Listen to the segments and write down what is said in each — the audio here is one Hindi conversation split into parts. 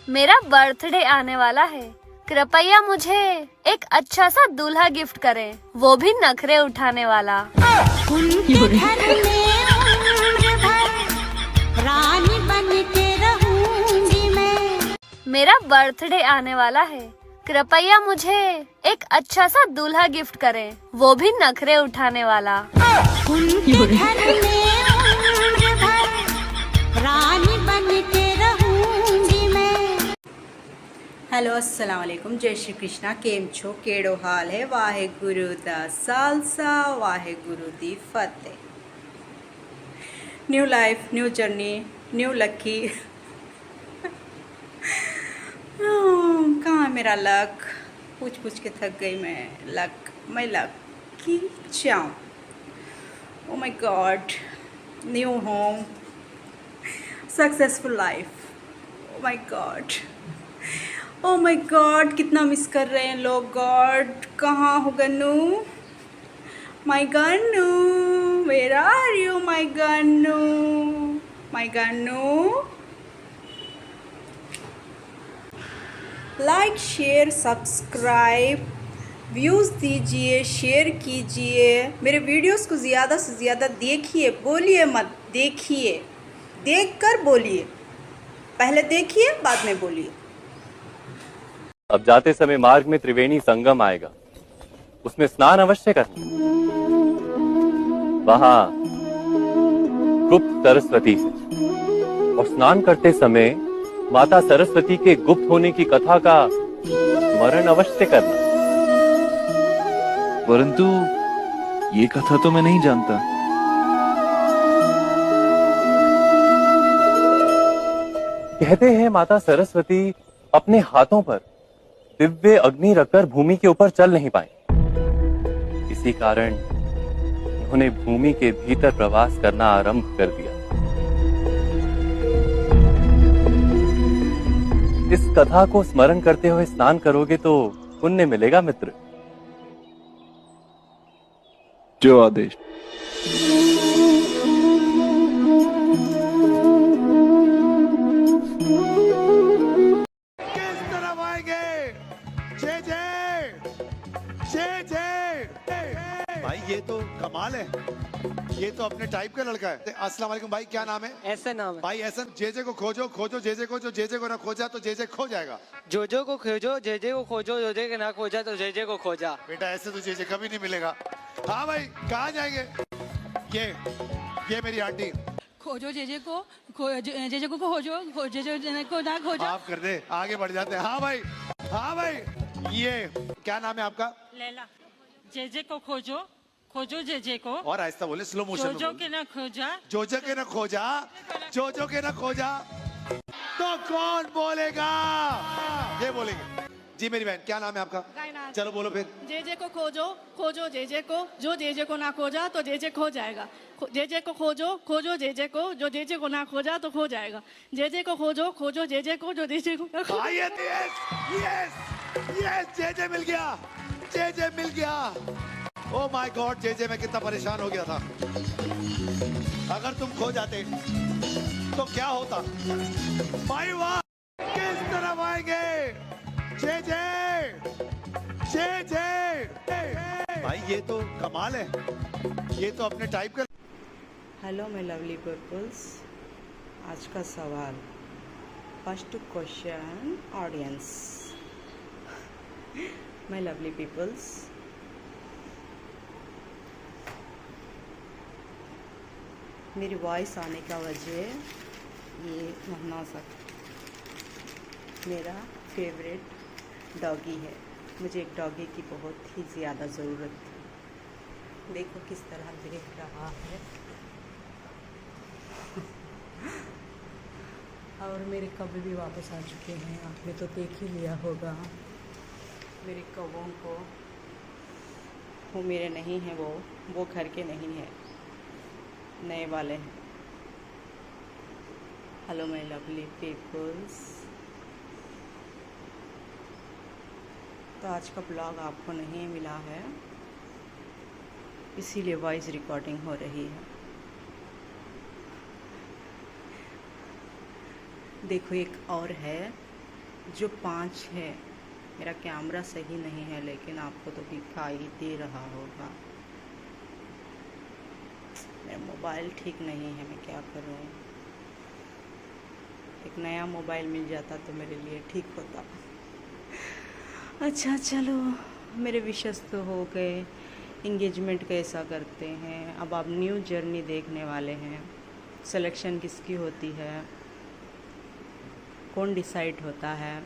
मेरा बर्थडे आने वाला है, कृपया मुझे एक अच्छा सा दूल्हा गिफ्ट करें, वो भी नखरे उठाने वाला। उनके घर में उम्र भर रानी बन के रहूंगी मैं। मेरा बर्थडे आने वाला है, कृपया मुझे एक अच्छा सा दूल्हा गिफ्ट करें, वो भी नखरे उठाने वाला। उनके घर में उम्र भर रानी बन के रहूंगी मैं। हेलो अस्सलाम वालेकुम, जय श्री कृष्णा। केम छो, केड़ो हाल है। वाहे गुरु दा सालसा, वाहे गुरु दी फतेह। New life, new journey, new lucky. कहाँ है मेरा लक? पूछ पूछ के थक गई मैं। मैं लकी चाहूँ। Oh my God, new home, successful life. Oh my God, oh my God, कितना मिस कर रहे हैं लोग। गॉड, कहाँ हो Gannu? My Gannu, where are you my Gannu? My Gannu, like share subscribe, views दीजिए, शेयर कीजिए। मेरे वीडियोस को ज़्यादा से ज़्यादा देखिए, बोलिए मत, देखिए, देखकर बोलिए। पहले देखिए, बाद में बोलिए। अब जाते समय मार्ग में त्रिवेणी संगम आएगा, उसमें स्नान अवश्य करना। वहां गुप्त सरस्वती से, और स्नान करते समय माता सरस्वती के गुप्त होने की कथा का स्मरण अवश्य करना। परंतु ये कथा तो मैं नहीं जानता। कहते हैं माता सरस्वती अपने हाथों पर दिव्य अग्नि रखकर भूमि के ऊपर चल नहीं पाए। इसी कारण उन्होंने भूमि के भीतर प्रवास करना आरंभ कर दिया। इस कथा को स्मरण करते हुए स्नान करोगे तो पुण्य मिलेगा मित्र। जो आदेश। किस तरफ आएंगे? जय जय जय जय। भाई ये तो कमाल है, ये तो अपने टाइप का लड़का है। अस्सलाम वालेकुम भाई, क्या नाम है? ऐसा नाम है भाई ऐसा। जेजे को खोजो, खोजो जेजे को, जो जेजे को ना खोजा तो जेजे खो जाएगा। जोजो को खोजो, जेजे को खोजो, जोजे के ना खोजा तो जेजे को खोजा। बेटा ऐसे तो जेजे कभी नहीं मिलेगा। हाँ भाई, कहाँ जाएंगे? ये मेरी आंटी। खोजो जेजे को, जेजे को खोजो, जेजे को ना खोजो। माफ कर दे, आगे बढ़ जाते हैं। हाँ भाई, हाँ भाई। ये क्या नाम है आपका? लैला। जेजे को खोजो, खोजो जेजे को। और आहिस्ता बोले, स्लो मोशन में जोजो बोले। के ना खोजा, जोजो के ना खोजा, जोजो के ना खोजा तो कौन बोलेगा? ये बोलेंगे। जी मेरी बहन, क्या नाम है आपका? चलो बोलो फिर। जेजे को खोजो, खोजो जेजे को, जो जेजे को ना खोजा तो जेजे खो जाएगा। जेजे को खोजो, खोजो जेजे को, जो जेजे को ना खोजा तो खो जाएगा। जेजे को खोजो, खोजो जेजे को, जो जेजे को ना खोजा। यस, जेजे मिल गया, जेजे मिल गया। ओ माय गॉड, जेजे मैं कितना परेशान हो गया था। अगर तुम खो जाते तो क्या होता? भाई वाह, किस तरफ आएंगे? JJ JJ. भाई ये तो कमाल है, ये तो अपने टाइप का। Hello my lovely peoples. आज का सवाल, first question audience. My lovely peoples, मेरी वॉइस आने का वजह ये महनासा मेरा फेवरेट डॉगी है। मुझे एक डॉगी की बहुत ही ज़्यादा ज़रूरत थी। देखो किस तरह देख रहा है। और मेरे कब्बे भी वापस आ चुके हैं, आपने तो देख ही लिया होगा। मेरे कौवों को, वो मेरे नहीं हैं, वो घर के नहीं हैं, नए वाले हैं। Hello my lovely peoples. तो आज का ब्लॉग आपको नहीं मिला है, इसीलिए वॉइस रिकॉर्डिंग हो रही है। देखो एक और है, जो 5 है, मेरा कैमरा सही नहीं है, लेकिन आपको तो दिखाई दे रहा होगा। मेरा मोबाइल ठीक नहीं है, मैं क्या करूं। एक नया मोबाइल मिल जाता तो मेरे लिए ठीक होता। अच्छा चलो, मेरे विशेष तो हो गए। इंगेजमेंट कैसा करते हैं, अब आप न्यू जर्नी देखने वाले हैं। सिलेक्शन किसकी होती है, कौन डिसाइड होता है।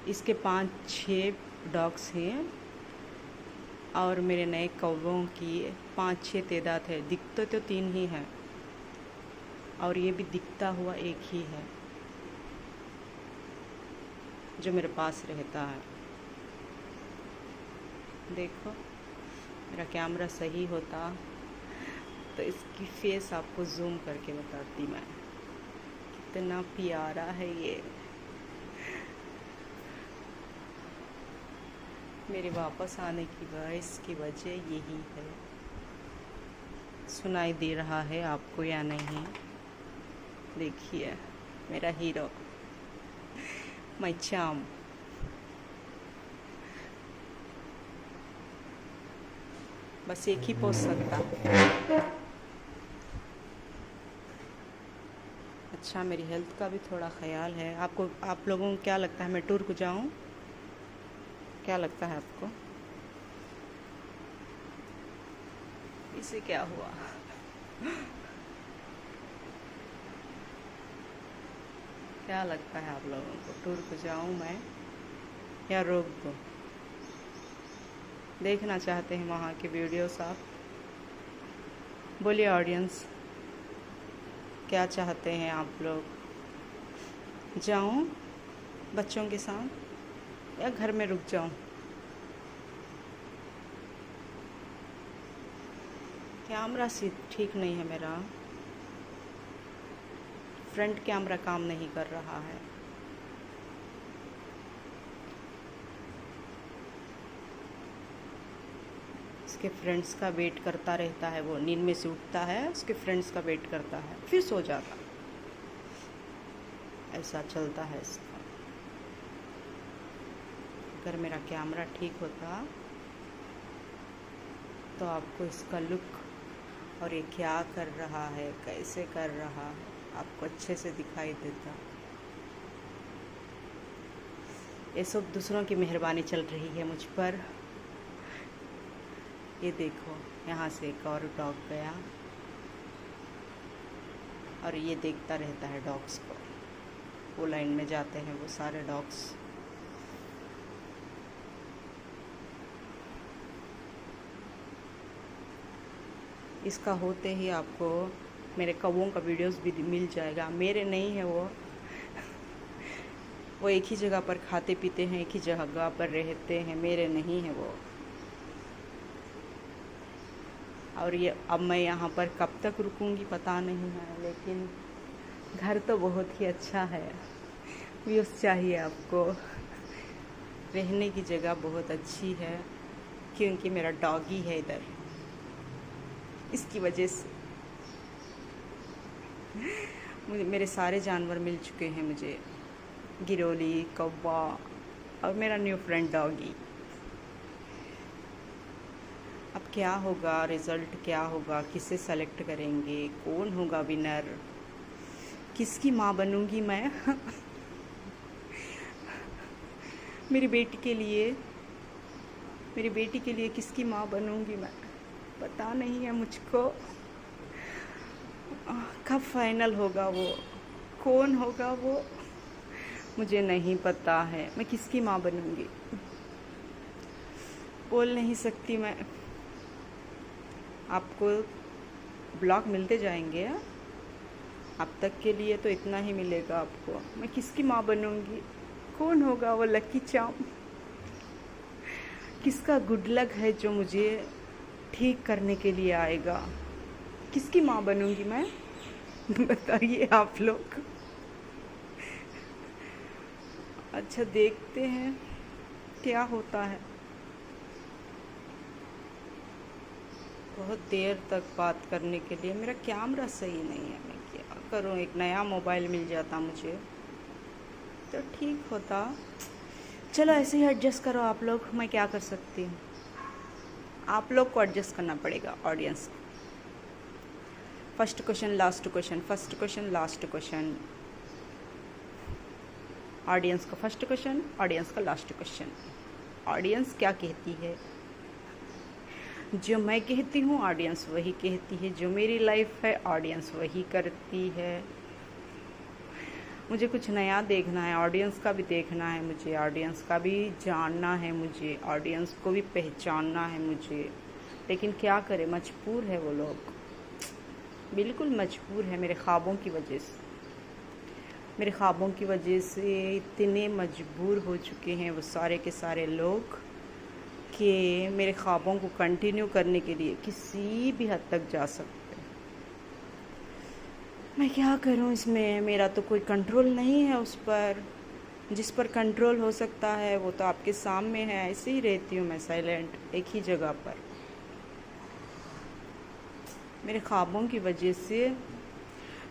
इसके 5-6 डॉग्स हैं और मेरे नए कौवों की 5-6 तादाद है। दिखते तो 3 ही हैं और ये भी दिखता हुआ एक ही है जो मेरे पास रहता है। देखो, मेरा कैमरा सही होता तो इसकी फेस आपको जूम करके बताती मैं। कितना प्यारा है ये। मेरे वापस आने की इसकी वजह यही है। सुनाई दे रहा है आपको या नहीं? देखिए मेरा हीरो, माय चार्म। बस एक ही पहुंच सकता। अच्छा, मेरी हेल्थ का भी थोड़ा ख्याल है। आप लोगों को क्या लगता है मैं टूर को जाऊं? क्या लगता है आपको? इसे क्या हुआ? क्या लगता है आप लोगों को, टूर को जाऊं मैं या रोक दूं? देखना चाहते हैं वहाँ के वीडियोस आप? बोलिए ऑडियंस, क्या चाहते हैं आप लोग? जाऊं बच्चों के साथ या घर में रुक जाऊं? कैमरा से ठीक नहीं है मेरा, फ्रंट कैमरा काम नहीं कर रहा है। उसके फ्रेंड्स का वेट करता रहता है। वो नींद में से उठता है, उसके फ्रेंड्स का वेट करता है, फिर सो जाता। ऐसा चलता है इसका। अगर मेरा कैमरा ठीक होता तो आपको इसका लुक और ये क्या कर रहा है, कैसे कर रहा है, आपको अच्छे से दिखाई देता। ये सब दूसरों की मेहरबानी चल रही है मुझ पर। ये देखो, यहाँ से एक और डॉग गया और ये देखता रहता है डॉग्स को। वो लाइन में जाते हैं वो सारे डॉग्स। इसका होते ही आपको मेरे कौवों का वीडियोस भी मिल जाएगा। मेरे नहीं है वो एक ही जगह पर खाते पीते हैं, एक ही जगह पर रहते हैं। मेरे नहीं है वो। और ये अब मैं यहाँ पर कब तक रुकूंगी पता नहीं है, लेकिन घर तो बहुत ही अच्छा है। व्यूज़ चाहिए आपको, रहने की जगह बहुत अच्छी है क्योंकि मेरा डॉगी है इधर। इसकी वजह से मेरे सारे जानवर मिल चुके हैं मुझे, गिरोली, कौवा और मेरा न्यू फ्रेंड डॉगी। अब क्या होगा, रिज़ल्ट क्या होगा, किसे सेलेक्ट करेंगे, कौन होगा विनर, किसकी माँ बनूंगी मैं? मेरी बेटी के लिए किसकी माँ बनूंगी मैं, पता नहीं है मुझको। कब फाइनल होगा वो, कौन होगा वो, मुझे नहीं पता है। मैं किसकी माँ बनूंगी बोल नहीं सकती मैं। आपको ब्लॉग मिलते जाएंगे, अब तक के लिए तो इतना ही मिलेगा आपको। मैं किसकी माँ बनूंगी, कौन होगा वो लकी चार्म, किसका गुड लक है जो मुझे ठीक करने के लिए आएगा, किसकी माँ बनूंगी मैं? बताइए आप लोग। अच्छा, देखते हैं क्या होता है। बहुत देर तक बात करने के लिए मेरा कैमरा सही नहीं है। मैं क्या करूं, एक नया मोबाइल मिल जाता मुझे तो ठीक होता। चलो ऐसे ही एडजस्ट करो आप लोग, मैं क्या कर सकती हूँ। आप लोग को एडजस्ट करना पड़ेगा, audience. First question last question, first question last question, audience का फर्स्ट क्वेश्चन, ऑडियंस का लास्ट क्वेश्चन। ऑडियंस क्या कहती है, जो मैं कहती हूँ ऑडियंस वही कहती है, जो मेरी लाइफ है ऑडियंस वही करती है। मुझे कुछ नया देखना है, ऑडियंस का भी देखना है मुझे, ऑडियंस का भी जानना है मुझे, ऑडियंस को भी पहचानना है मुझे। लेकिन क्या करें, मजबूर है वो लोग, बिल्कुल मजबूर है मेरे ख्वाबों की वजह से। मेरे ख्वाबों की वजह से इतने मजबूर हो चुके हैं वो सारे के सारे लोग कि मेरे ख्वाबों को कंटिन्यू करने के लिए किसी भी हद तक जा सकते हैं। मैं क्या करूं इसमें, मेरा तो कोई कंट्रोल नहीं है उस पर। जिस पर कंट्रोल हो सकता है वो तो आपके सामने है। ऐसे ही रहती हूँ मैं साइलेंट एक ही जगह पर। मेरे ख्वाबों की वजह से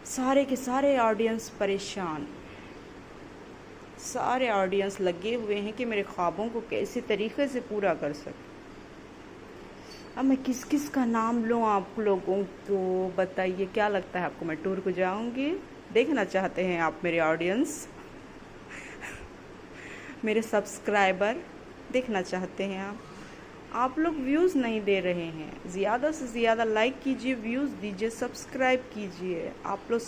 सारे के सारे ऑडियंस परेशान, सारे ऑडियंस लगे हुए हैं कि मेरे ख्वाबों को कैसे तरीके से पूरा कर सकें। अब मैं किस किस का नाम लूँ आप लोगों को, बताइए क्या लगता है आपको। मैं टूर को जाऊंगी, देखना चाहते हैं आप मेरे ऑडियंस, मेरे सब्सक्राइबर देखना चाहते हैं आप लोग व्यूज़ नहीं दे रहे हैं। ज़्यादा से ज़्यादा लाइक कीजिए, व्यूज़ दीजिए, सब्सक्राइब कीजिए। आप लोग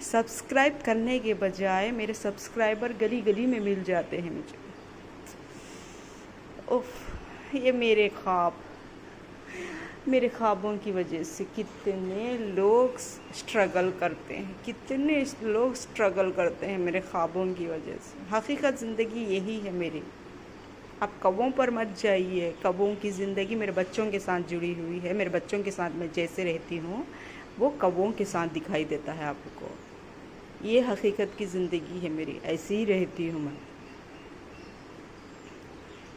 सब्सक्राइब करने के बजाय मेरे सब्सक्राइबर गली गली में मिल जाते हैं मुझे। उफ, ये मेरे ख्वाबों की वजह से कितने लोग स्ट्रगल करते हैं, कितने लोग स्ट्रगल करते हैं मेरे ख्वाबों की वजह से। हकीकत ज़िंदगी यही है मेरी। आप कब्बों पर मत जाइए, कब्बों की ज़िंदगी मेरे बच्चों के साथ जुड़ी हुई है। मेरे बच्चों के साथ मैं जैसे रहती हूँ वो कब्बों के साथ दिखाई देता है आपको। ये हकीकत की ज़िंदगी है मेरी, ऐसी ही रहती हूँ मैं।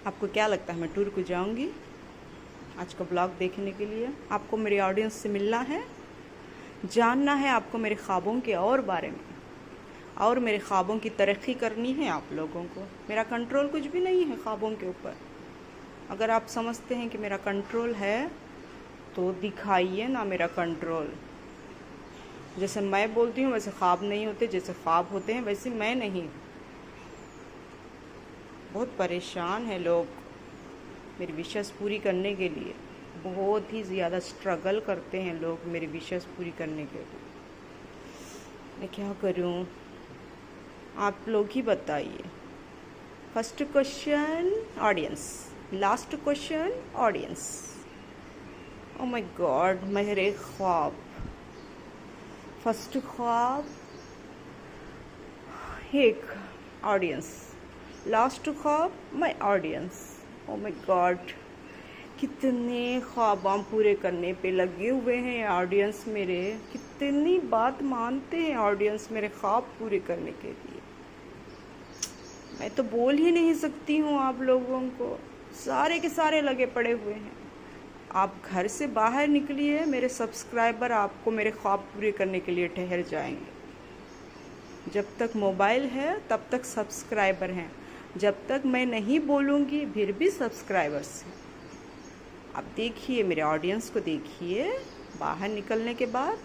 आपको क्या लगता है मैं टूर को जाऊँगी आज का ब्लॉग देखने के लिए? आपको मेरे ऑडियंस से मिलना है, जानना है आपको मेरे ख्वाबों के और बारे में, और मेरे ख्वाबों की तरक्की करनी है आप लोगों को। मेरा कंट्रोल कुछ भी नहीं है ख्वाबों के ऊपर। अगर आप समझते हैं कि मेरा कंट्रोल है तो दिखाइए ना मेरा कंट्रोल। जैसे मैं बोलती हूँ वैसे ख्वाब नहीं होते, जैसे ख्वाब होते हैं वैसे मैं नहीं। बहुत परेशान है लोग मेरी विशेष पूरी करने के लिए, बहुत ही ज़्यादा स्ट्रगल करते हैं लोग मेरी विशेष पूरी करने के लिए। मैं क्या करूँ, आप लोग ही बताइए। First question audience, last question audience. Oh my God, मेरे ख्वाब, फर्स्ट ख्वाब एक ऑडियंस, लास्ट ख्वाब my audience. Oh my God, कितने ख्वाब हम पूरे करने पे लगे हुए हैं ऑडियंस मेरे। कितनी बात मानते हैं ऑडियंस मेरे ख्वाब पूरे करने के लिए। मैं तो बोल ही नहीं सकती हूँ आप लोगों को, सारे के सारे लगे पड़े हुए हैं। आप घर से बाहर निकलिए, मेरे सब्सक्राइबर आपको मेरे ख्वाब पूरे करने के लिए ठहर जाएंगे। जब तक मोबाइल है तब तक सब्सक्राइबर हैं, जब तक मैं नहीं बोलूँगी फिर भी सब्सक्राइबर्स हैं। आप देखिए मेरे ऑडियंस को, देखिए बाहर निकलने के बाद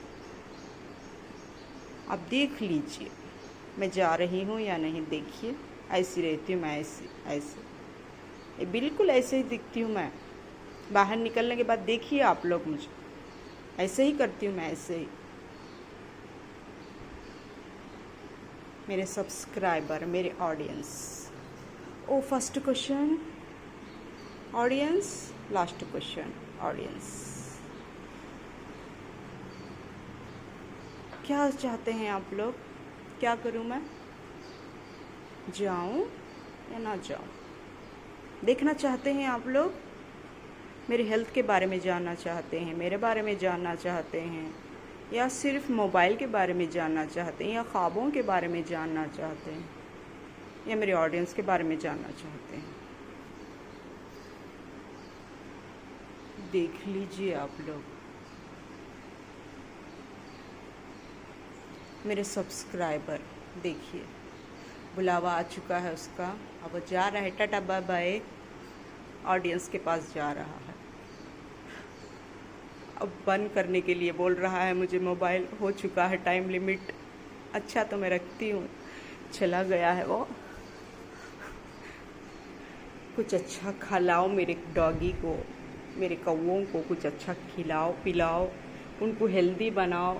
आप देख लीजिए मैं जा रही हूँ या नहीं। देखिए ऐसी रहती हूँ मैं, ऐसे बिल्कुल ऐसे ही दिखती हूँ मैं। बाहर निकलने के बाद देखिए आप लोग मुझे, ऐसे ही करती हूँ मैं, ऐसे ही। मेरे सब्सक्राइबर, मेरे audience. Oh first question audience, last question audience. क्या चाहते हैं आप लोग, क्या करूं मैं, जाऊं या ना जाऊं? देखना चाहते हैं आप लोग, मेरे हेल्थ के बारे में जानना चाहते हैं, मेरे बारे में जानना चाहते हैं, या सिर्फ मोबाइल के बारे में जानना चाहते हैं, या ख्वाबों के बारे में जानना चाहते हैं, या मेरे ऑडियंस के बारे में जानना चाहते हैं? देख लीजिए आप लोग, मेरे सब्सक्राइबर देखिए, बुलावा आ चुका है उसका। अब वो जा रहा है, टाटा बाय बाय, ऑडियंस के पास जा रहा है। अब बंद करने के लिए बोल रहा है मुझे, मोबाइल हो चुका है टाइम लिमिट। अच्छा तो मैं रखती हूँ, चला गया है वो। कुछ अच्छा खिलाओ मेरे डॉगी को, मेरे कौवों को कुछ अच्छा खिलाओ पिलाओ, उनको हेल्दी बनाओ,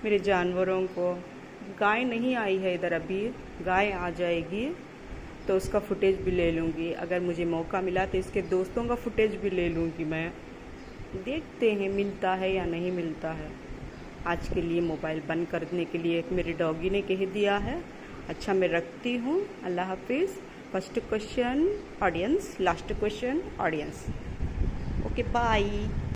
मेरे जानवरों को। गाय नहीं आई है इधर अभी, गाय आ जाएगी तो उसका फुटेज भी ले लूँगी। अगर मुझे मौका मिला तो इसके दोस्तों का फुटेज भी ले लूँगी मैं। देखते हैं मिलता है या नहीं मिलता है। आज के लिए मोबाइल बंद करने के लिए मेरे डॉगी ने कह दिया है। अच्छा मैं रखती हूँ, अल्लाह हाफिज़। First question audience, last question audience. Okay bye.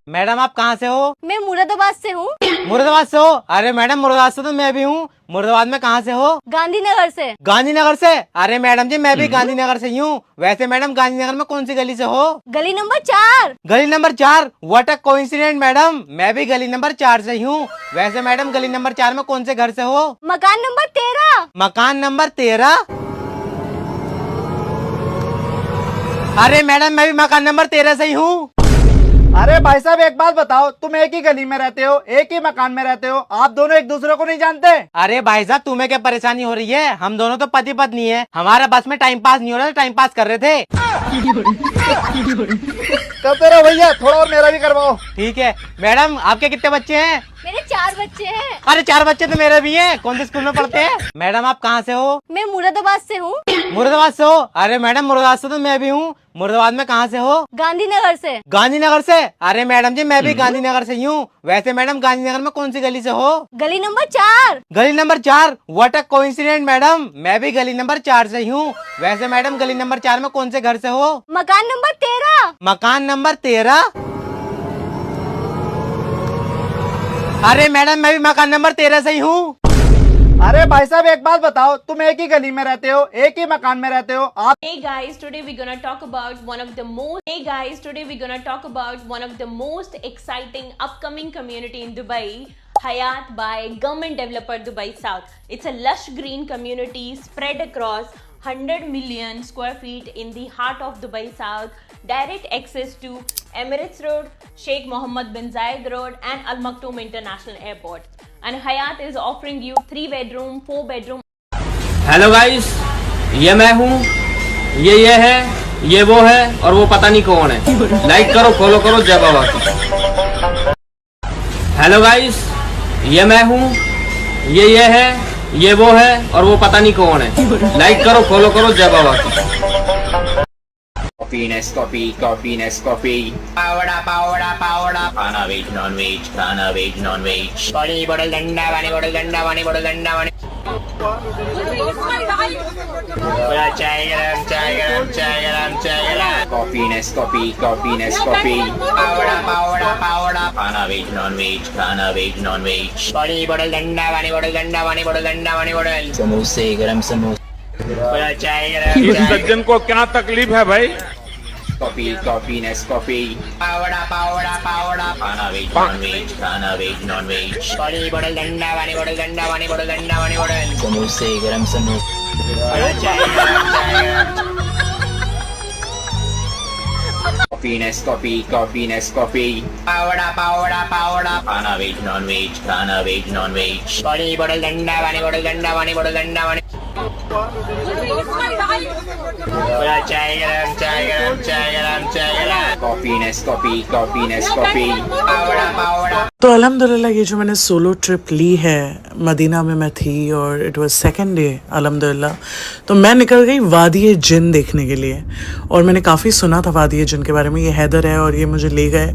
Madam आप कहाँ से हो? मैं मुरादाबाद से हूँ। मुरादाबाद से हो? अरे मैडम मुरादाबाद से तो मैं भी हूँ। मुरादाबाद में कहाँ से हो? गांधीनगर से। गांधीनगर से? अरे मैडम जी मैं भी गांधीनगर से ही हूँ। वैसे मैडम गांधीनगर में कौन सी गली से हो? गली नंबर 4। गली number 4? What a coincident madam, मैं भी गली नंबर 4 से ही हूँ। वैसे मैडम गली नंबर 4 में कौन से घर से हो? मकान नंबर 13। मकान नंबर 13? अरे मैडम मैं भी मकान नंबर 13 से ही हूँ। अरे भाई साहब एक बात बताओ, तुम एक ही गली में रहते हो, एक ही मकान में रहते हो, आप दोनों एक दूसरे को नहीं जानते? अरे भाई साहब तुम्हें क्या परेशानी हो रही है? हम दोनों तो पति पत्नी है, हमारा बस में टाइम पास नहीं हो रहा था, टाइम पास कर रहे थे। करते रहो भैया, थोड़ा और मेरा भी करवाओ। ठीक है। मैडम आपके कितने बच्चे हैं? मेरे 4 बच्चे हैं। अरे 4 बच्चे तो मेरे भी हैं। कौन से स्कूल में पढ़ते हैं? मैडम आप कहाँ से हो? मैं मुरादाबाद से हूँ। मुरादाबाद से हो? अरे मैडम मुरादाबाद से तो मैं भी हूँ। मुरादाबाद में कहाँ से हो? गांधीनगर से। गांधीनगर से? अरे मैडम जी मैं भी गांधीनगर से ही हूँ। वैसे मैडम गांधीनगर में कौन सी गली से हो? गली नंबर 4। गली number 4? What a coincident madam, मैं भी गली नंबर 4 से ही हूँ। वैसे मैडम गली नंबर 4 में कौन से घर से हो? मकान नंबर 13। मकान नंबर 13? अरे मैडम मैं भी मकान नंबर 13 से ही हूँ। अरे भाई साहब एक बात बताओ, तुम एक ही गली में रहते हो, एक ही मकान में रहते हो, आप Hey guys, today we're gonna talk about one of the most. Hey guys, today we're gonna talk about one of the most exciting upcoming community in Dubai, Hayat by government developer Dubai South. It's a lush green community spread across 100 million square feet in the heart of Dubai South. Direct access to Emirates Road, Sheikh Mohammed bin Zayed Road, and Al Maktoum International Airport. And Hayat is offering you 3 bedroom, 4 bedroom. Hello guys, ये मैं हूँ, ये है, ये वो है और वो पता नहीं कौन है। लाइक करो, फॉलो करो, जय बाबा की। हेलो गाइस, ये मैं हूँ, ये है, ये वो है और वो पता नहीं कौन है। लाइक करो, फॉलो करो, जय बाबा की। कॉफी नेस्कॉफी, पावड़ा, खाना वेज नॉन वेज, पानी बोतल डंडा पानी। चाय गरम, कॉफी नेस्कॉफी, पावड़ा, खाना वेज नॉन वेज, पानी बोतल डंडा पानी, समोसे गरम चाय गरम। इस सज्जन को क्या तकलीफ है भाई? कॉफी नेस्कॉफी, पावड़ा, खाना वेज नॉन वेज, पानी बोतल डंडा पानी, समोसे गरम चाय गरम। कॉफी नेस्कॉफी, पावड़ा, खाना वेज नॉन वेज, पानी बोतल डंडा पानी, चाय गरम। कॉफी नेस्कॉफी, पावड़ा। तो अल्हम्दुलिल्लाह ये जो मैंने सोलो ट्रिप ली है, मदीना में मैं थी और इट वाज सेकंड डे अल्हम्दुलिल्लाह। तो मैं निकल गई वादी जिन देखने के लिए, और मैंने काफ़ी सुना था वादी जिन के बारे में। ये हैदर है और ये मुझे ले गए,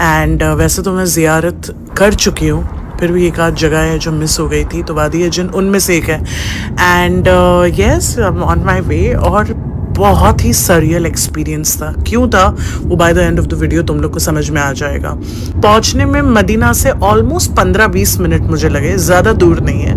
एंड वैसे तो मैं ज़ियारत कर चुकी हूँ, फिर भी एक आध जगह है जो मिस हो गई थी, तो वादी जिन उनमें से एक है। And yes I am on my way, और बहुत ही सरियल एक्सपीरियंस था। क्यों था वो by the end of the video तुम लोग को समझ में आ जाएगा। पहुंचने में मदीना से ऑलमोस्ट 15-20 मिनट मुझे लगे, ज़्यादा दूर नहीं है।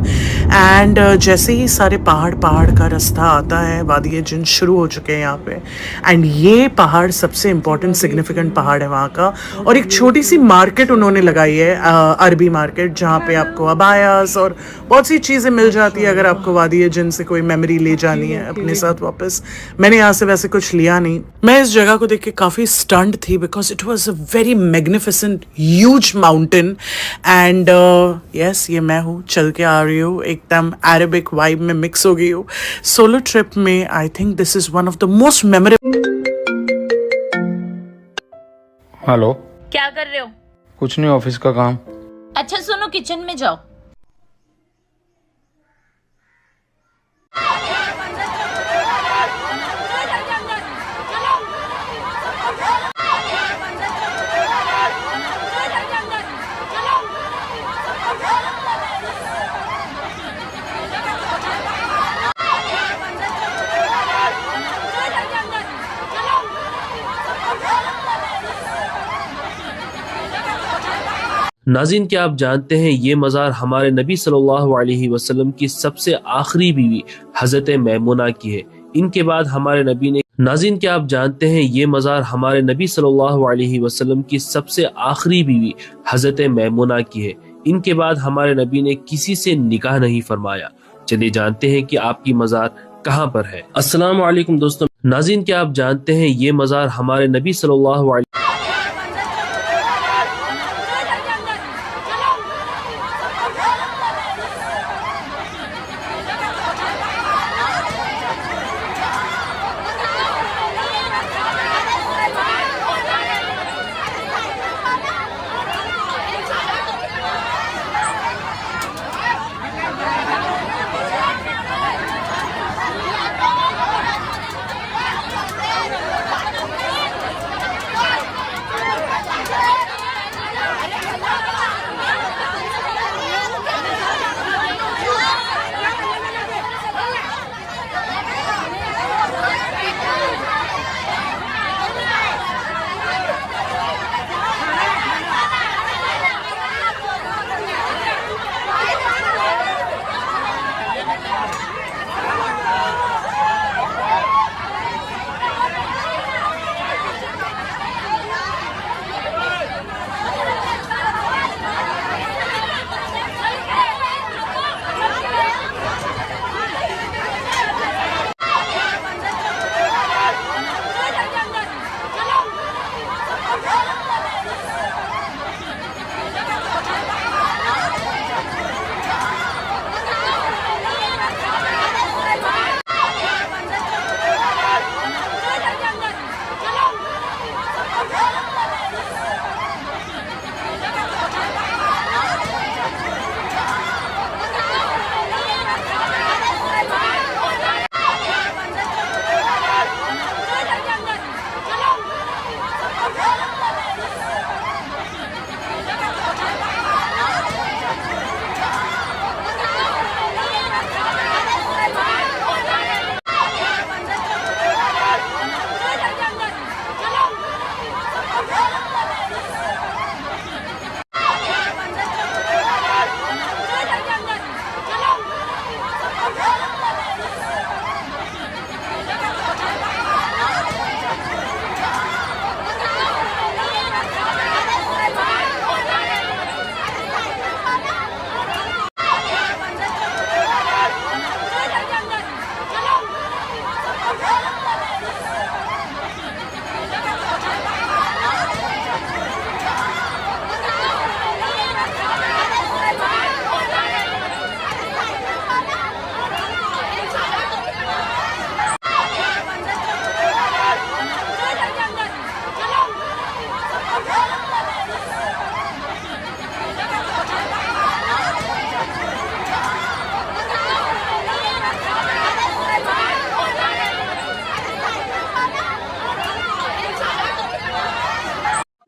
एंड जैसे ही सारे पहाड़ का रास्ता आता है, वादी जिन शुरू हो चुके हैं यहाँ पे। एंड ये पहाड़ सबसे इम्पोर्टेंट सिग्निफिकेंट पहाड़ है वहाँ का। और एक छोटी सी मार्केट उन्होंने लगाई है, अरबी मार्केट, जहाँ पे आपको अबायास और बहुत सी चीज़ें मिल जाती है अगर आपको वादी जिन से कोई मेमोरी ले जानी है अपने साथ वापस। मैंने यहाँ से वैसे कुछ लिया नहीं। मैं इस जगह को देख के काफ़ी स्टंट थी because it was a very magnificent huge mountain. And yes, ये मैं हूँ, चल के आ रही हूँ, एकदम अरेबिक वाइब में मिक्स हो गई हूँ सोलो ट्रिप में। I think this is one of the most memorable. Hello, क्या कर रहे हो? कुछ नहीं, ऑफिस का काम। अच्छा सुनो, किचन में जाओ। नाज़रीन, क्या आप जानते हैं ये मज़ार हमारे नबी सल्लल्लाहु अलैहि वसल्लम की सबसे आखिरी बीवी हज़रत मैमुना की है। इनके बाद हमारे नबी ने नाज़रीन, क्या आप जानते हैं ये मज़ार हमारे नबी सल्लल्लाहु अलैहि वसल्लम की सबसे आखिरी बीवी हज़रत मैमुना की है। इनके बाद हमारे नबी ने किसी से निकाह नहीं फरमाया। चलिए जानते हैं कि आपकी मज़ार कहाँ पर है। अस्सलामु अलैकुम दोस्तों। नाज़रीन, क्या आप जानते हैं ये मज़ार हमारे नबी सल्लल्लाहु अलैहि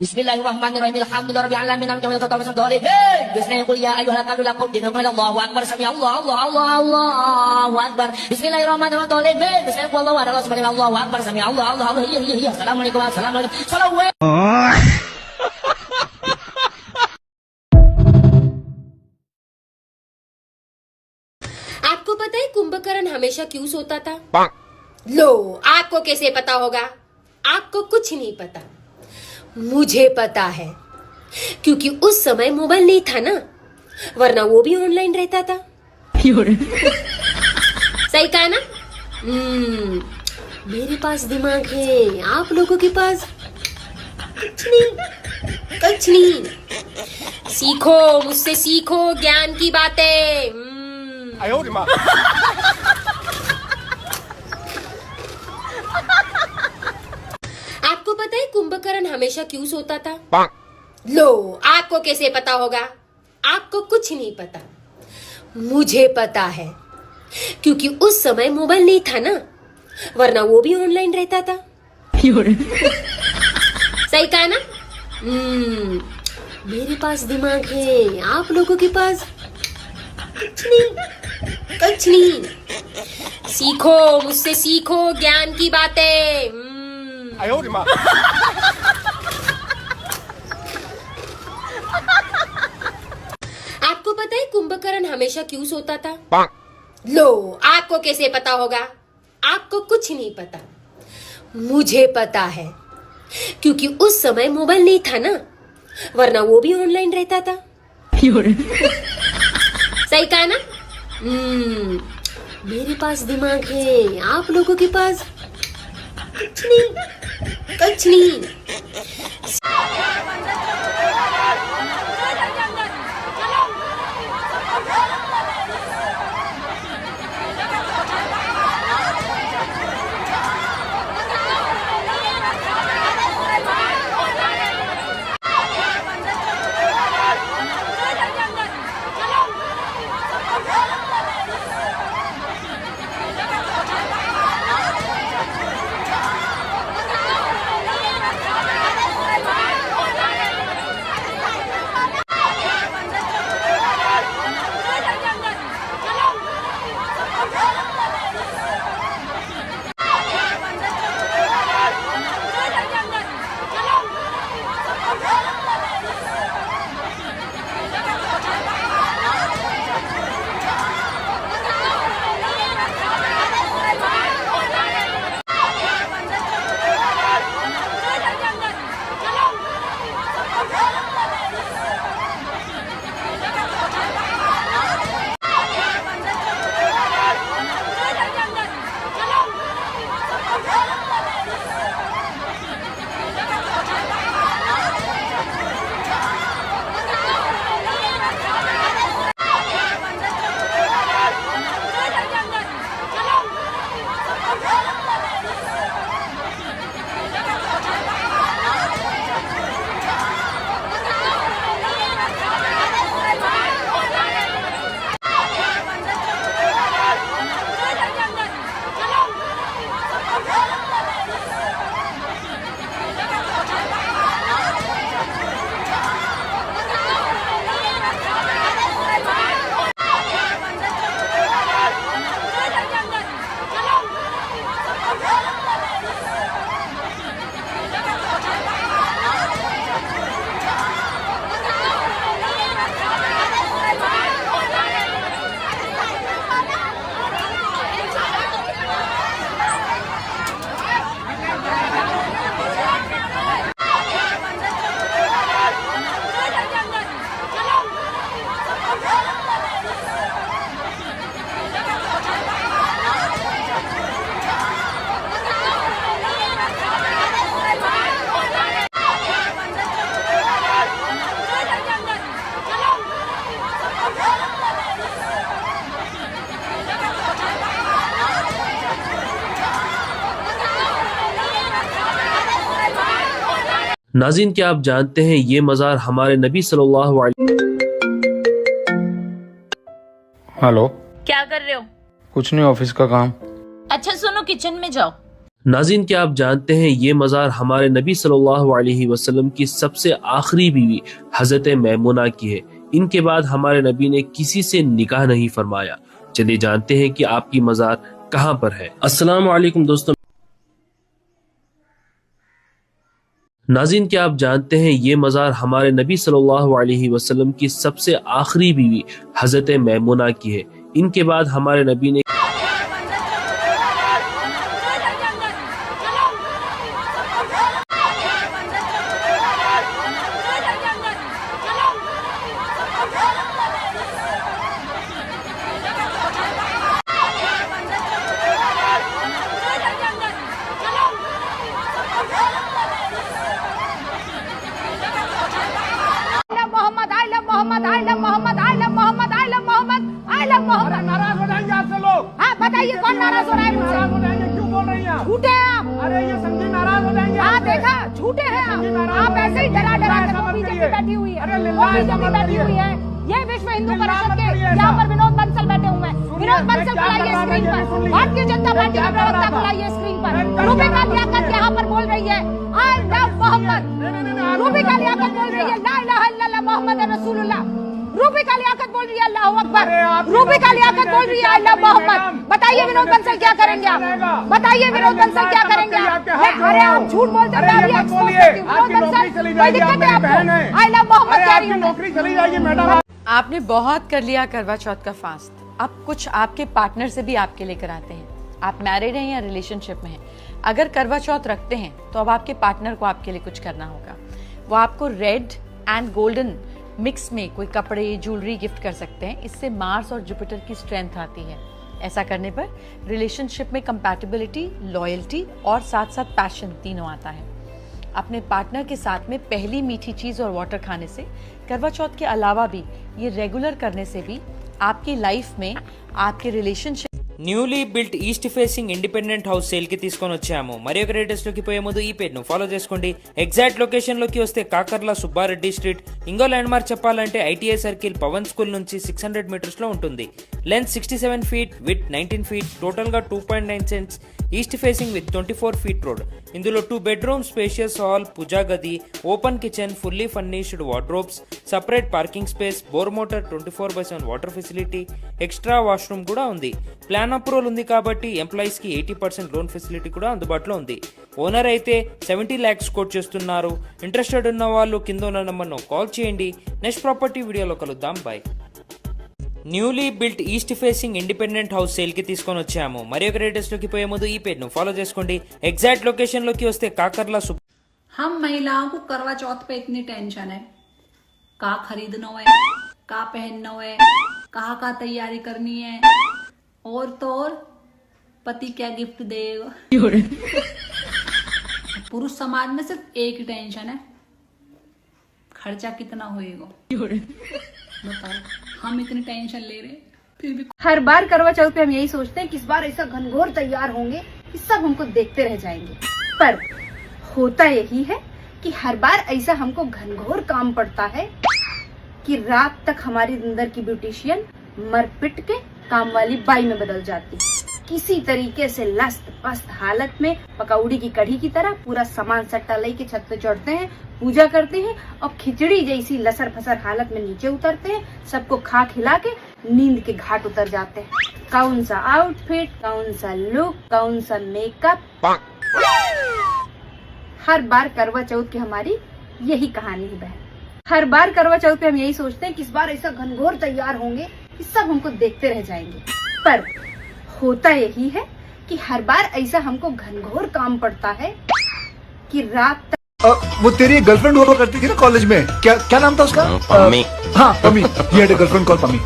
Bismillahirrahmanirrahim. Alhamdulillahirabbil alamin. Bismillahirrahmanirrahim. Qul ya ayyuhal kafirun lakum dinukum Allahu akbar. Sami Allahu Allahu akbar. Bismillahirrahmanirrahim. Bismillahirrahmanirrahim. Allahu akbar. Sami Allahu iya. Assalamualaikum. आपको पता है कुंभकर्ण हमेशा क्यों सोता था? लो, आपको कैसे पता होगा? आपको कुछ नहीं पता, मुझे पता है, क्योंकि उस समय मोबाइल नहीं था ना, वरना वो भी ऑनलाइन रहता था। सही कहा ना? मेरे पास दिमाग है, आप लोगों के पास कुछ नहीं। सीखो, मुझसे सीखो ज्ञान की बातें। आपको पता है कुंभकर्ण हमेशा क्यों सोता था? लो, आपको कैसे पता होगा? आपको कुछ नहीं पता, मुझे पता है, क्योंकि उस समय मोबाइल नहीं था ना, वरना वो भी ऑनलाइन रहता था। सही कहा ना? मेरे पास दिमाग है, आप लोगों के पास कुछ नहीं। सीखो, मुझसे सीखो ज्ञान की बातें। आपको पता है कुंभकर्ण हमेशा क्यों सोता था? लो, आपको कैसे पता होगा? आपको कुछ नहीं पता, मुझे पता है, क्योंकि उस समय मोबाइल नहीं था ना, वरना वो भी ऑनलाइन रहता था। सही कहा ना? मेरे पास दिमाग है, आप लोगों के पास कुछ नहीं। नाज़रीन, क्या आप जानते हैं ये मज़ार हमारे नबी सल्लल्लाहु अलैहि। हेलो, क्या कर रहे हो? कुछ नहीं, ऑफिस का काम। अच्छा सुनो, किचन में जाओ। नाज़रीन, क्या आप जानते हैं ये मज़ार हमारे नबी सल्लल्लाहु अलैहि वसल्लम की सबसे आखिरी बीवी हजरत मैमुना की है। इनके बाद हमारे नबी ने किसी से निकाह नहीं फरमाया। चलिए जानते हैं कि आपकी मज़ार कहाँ पर है। अस्सलाम वालेकुम दोस्तों। नाज़रीन, क्या आप जानते हैं ये मज़ार हमारे नबी सल्लल्लाहु अलैहि वसल्लम की सबसे आखिरी बीवी हजरत मैमुना की है। इनके बाद हमारे नबी ने नाराज हो जाएंगे आपसे लोग। हाँ बताइए कौन नाराज हो रहा है मुझसे? नाराज हो जाएंगे, क्यों बोल रही हैं आप? झूठे हैं आप। अरे ये समझी नाराज हो जाएंगे। हाँ देखा, झूठे हैं आप ऐसे ही डरा के वो बीजेपी बैठी हुई है, वो बीजेपी बैठी हुई है। ये विश्व हिंदू परिषद के यहाँ पर विनोद बंसल बैठे हुए हैं। विनोद बंसल बुलाइए स्क्रीन पर, भारतीय जनता पार्टी के प्रवक्ता बुलाइए स्क्रीन पर। रूबिका लियाकत यहाँ पर बोल रही है आई लव मोहम्मद। रूबिका लियाकत बोल रही है ला इलाहा इल्लल्लाह मोहम्मद रसूलुल्लाह। रूबिका लियाकत बोल रही है अल्लाहू अकबर। रूबिका लियाकत बोल रही है अल्लाह मोहम्मद। बताइए विनोद बंसल क्या करेंगे आप? बताइए विनोद बंसल क्या करेंगे आप? अरे आप झूठ बोलते हैं, मैं भी एक्सपोज करती हूं। विनोद बंसल कोई दिक्कत है आपको? आई लव मोहम्मद कह रही हूं। नौकरी चली जाएगी मैडम। आपने बहुत कर लिया करवा चौथ का फास्ट। अब कुछ आपके पार्टनर से भी आपके लिए कराते हैं। आप मैरिड हैं या रिलेशनशिप में हैं, अगर करवा चौथ रखते हैं तो अब आपके पार्टनर को आपके लिए कुछ करना होगा। वो आपको रेड एंड गोल्डन मिक्स में कोई कपड़े ज्वेलरी गिफ्ट कर सकते हैं। इससे मार्स और जुपिटर की स्ट्रेंथ आती है। ऐसा करने पर रिलेशनशिप में कंपैटिबिलिटी, लॉयल्टी और साथ साथ पैशन तीनों आता है। अपने पार्टनर के साथ में पहली मीठी चीज और वाटर खाने से, करवा चौथ के अलावा भी ये रेगुलर करने से भी आपकी लाइफ में आपके relationship newly built east facing independent house sale కి తీసుకొని వచ్చాము. మరి ఒక లేటెస్ట్ లోకి పోయే ముందు ఈ పేజ్ ను ఫాలో చేసుకోండి. ఎగ్జాక్ట్ లొకేషన్ లోకి వస్తే కాకర్ల సుబ్బారెడ్డి స్ట్రీట్. ఇంకో ల్యాండ్ మార్క్ చెప్పాలంటే ఐటీఐ సర్కిల్ పవన్ స్కూల్ నుంచి 600 మీటర్స్ లో ఉంటుంది. Length 67 feet, with 19 feet, total గా 2.9 cents. East facing with 24 feet road. ఇందులో 2 బెడ్రూమ్, స్పేషియస్ హాల్, పూజా గది, open kitchen, fully furnished wardrobes, separate parking space, bore motor, 24/7 water facility, extra washroom కూడా ఉంది. ప్లాన్ అప్రూవల్ ఉంది కాబట్టి ఎంప్లాయీస్ కి 80% లోన్ ఫెసిలిటీ కూడా అందుబాటులో ఉంది. ఓనర్ అయితే 70 lakhs కోట్ చేస్తున్నారు. ఇంట్రెస్టెడ్ ఉన్న వాళ్ళు కింద ఉన్న నంబర్ను కాల్ చేయండి. నెక్స్ట్ ప్రాపర్టీ వీడియోలో కలుద్దాం. Bye. Newly built east facing independent house sale కి తీసుకొని వచ్చాము. మరి ఒక లేటెస్ట్ లోకి పోయే ముందు ఈ పేజ్ ను ఫాలో చేసుకోండి. ఎగ్జాక్ట్ లొకేషన్ లోకి వస్తే కాకర్ల हम महिलाओं को करवा चौथ पे इतनी टेंशन है, का खरीदना है, का पहनना है, कहाँ का तैयारी करनी है, और तो और पति क्या गिफ्ट देगा। पुरुष समाज में सिर्फ एक ही टेंशन है, खर्चा कितना होएगा। बताओ, हम इतनी टेंशन ले रहे फिर भी। हर बार करवा चौथ पे हम यही सोचते हैं कि इस बार ऐसा घनघोर तैयार होंगे कि सब हमको देखते रह जाएंगे, पर होता यही है कि हर बार ऐसा हमको घनघोर काम पड़ता है कि रात तक हमारी अंदर की ब्यूटिशियन मर पिट के काम वाली बाई में बदल जाती। किसी तरीके से लस्त पस्त हालत में पकौड़ी की कढ़ी की तरह पूरा सामान सट्टा लेके छत पे चढ़ते हैं, पूजा करते हैं और खिचड़ी जैसी लसर फसर हालत में नीचे उतरते हैं। सबको खा खिला के नींद के घाट उतर जाते हैं। कौन सा आउटफिट, कौन सा लुक, कौन सा मेकअप। हर बार करवा चौथ की हमारी यही कहानी है बहन। हर बार करवा चौथ पे हम यही सोचते हैं कि इस बार ऐसा घनघोर तैयार होंगे कि सब हमको देखते रह जाएंगे, पर होता यही है कि हर बार ऐसा हमको घनघोर काम पड़ता है कि रात तक। वो तेरी गर्लफ्रेंड हुआ करती थी ना कॉलेज में, क्या नाम था उसका? पम्मी। हाँ पम्मी, ये गर्लफ्रेंड कॉल पम्मी।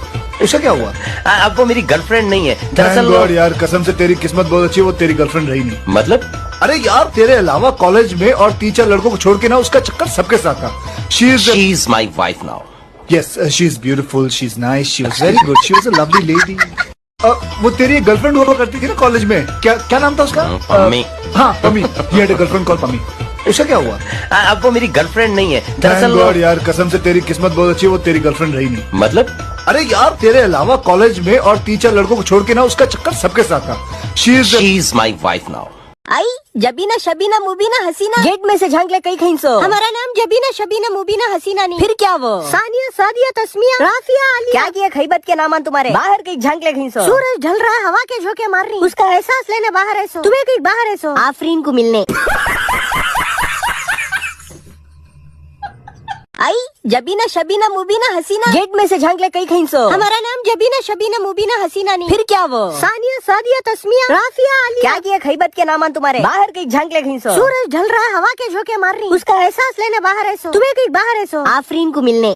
उसका क्या हुआ? अब वो मेरी गर्लफ्रेंड नहीं है दरअसल। यार कसम से तेरी किस्मत बहुत अच्छी है, वो तेरी गर्लफ्रेंड रही नहीं। मतलब? अरे यार तेरे अलावा कॉलेज में और 3-4 लड़कों को छोड़ के ना उसका चक्कर सबके साथ था। She is my wife now. Yes, she is beautiful, she is nice, she was very good, she was a lovely lady. वो तेरी गर्लफ्रेंड हुआ करती थी ना कॉलेज में, क्या नाम था उसका? पम्मी। हाँ पम्मी, ये गर्लफ्रेंड कॉल पम्मी। उसका क्या हुआ? अब वो मेरी गर्लफ्रेंड नहीं है दरअसल। यार कसम से तेरी किस्मत बहुत अच्छी है, वो तेरी गर्लफ्रेंड रही नहीं। मतलब? अरे यार तेरे अलावा कॉलेज में और 3-4 लड़कों को छोड़ के ना उसका चक्कर सबके साथ था। She is my wife now. आई जबीना शबीना मुबीना हसीना गेट में से झांक ले कई खींचो। हमारा नाम जबीना शबीना मुबीना हसीना नहीं। फिर क्या वो? सानिया सादिया तस्मिया राफिया आलिया। क्या किया खैबत के नामान तुम्हारे? बाहर कहीं झांक ले खींचो। सूरज ढल रहा है हवा के झोंके मार रही, उसका एहसास लेने बाहर है सो। तुम्हें कहीं बाहर है सो आफरीन को मिलने। आई जबीना शबीना मुबीना हसीना गेट में से झांक ले कई खींचो। हमारा नाम जबीना शबीना मुबीना हसीना नहीं। फिर क्या वो? सानिया सादिया तस्मिया राफिया आलिया। क्या किया खैबत के नामान तुम्हारे? बाहर कहीं झांक ले खींचो। सूरज ढल रहा है हवा के झोंके मार रही, उसका एहसास लेने बाहर है सो। तुम्हें कहीं बाहर है सो आफरीन को मिलने।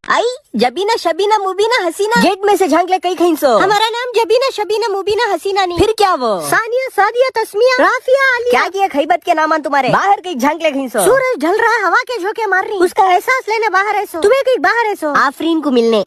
आई जबीना शबीना मुबीना हसीना गेट में से झांक ले कई खींचो। हमारा नाम जबीना शबीना मुबीना हसीना नहीं। फिर क्या वो? सानिया सादिया तस्मिया राफिया आलिया। क्या किया खैबत के नामान तुम्हारे? बाहर कहीं झांक ले खींचो। सूरज ढल रहा है हवा के झोंके मार रही, उसका एहसास लेने बाहर है सो। तुम्हें कहीं बाहर है सो आफरीन को मिलने।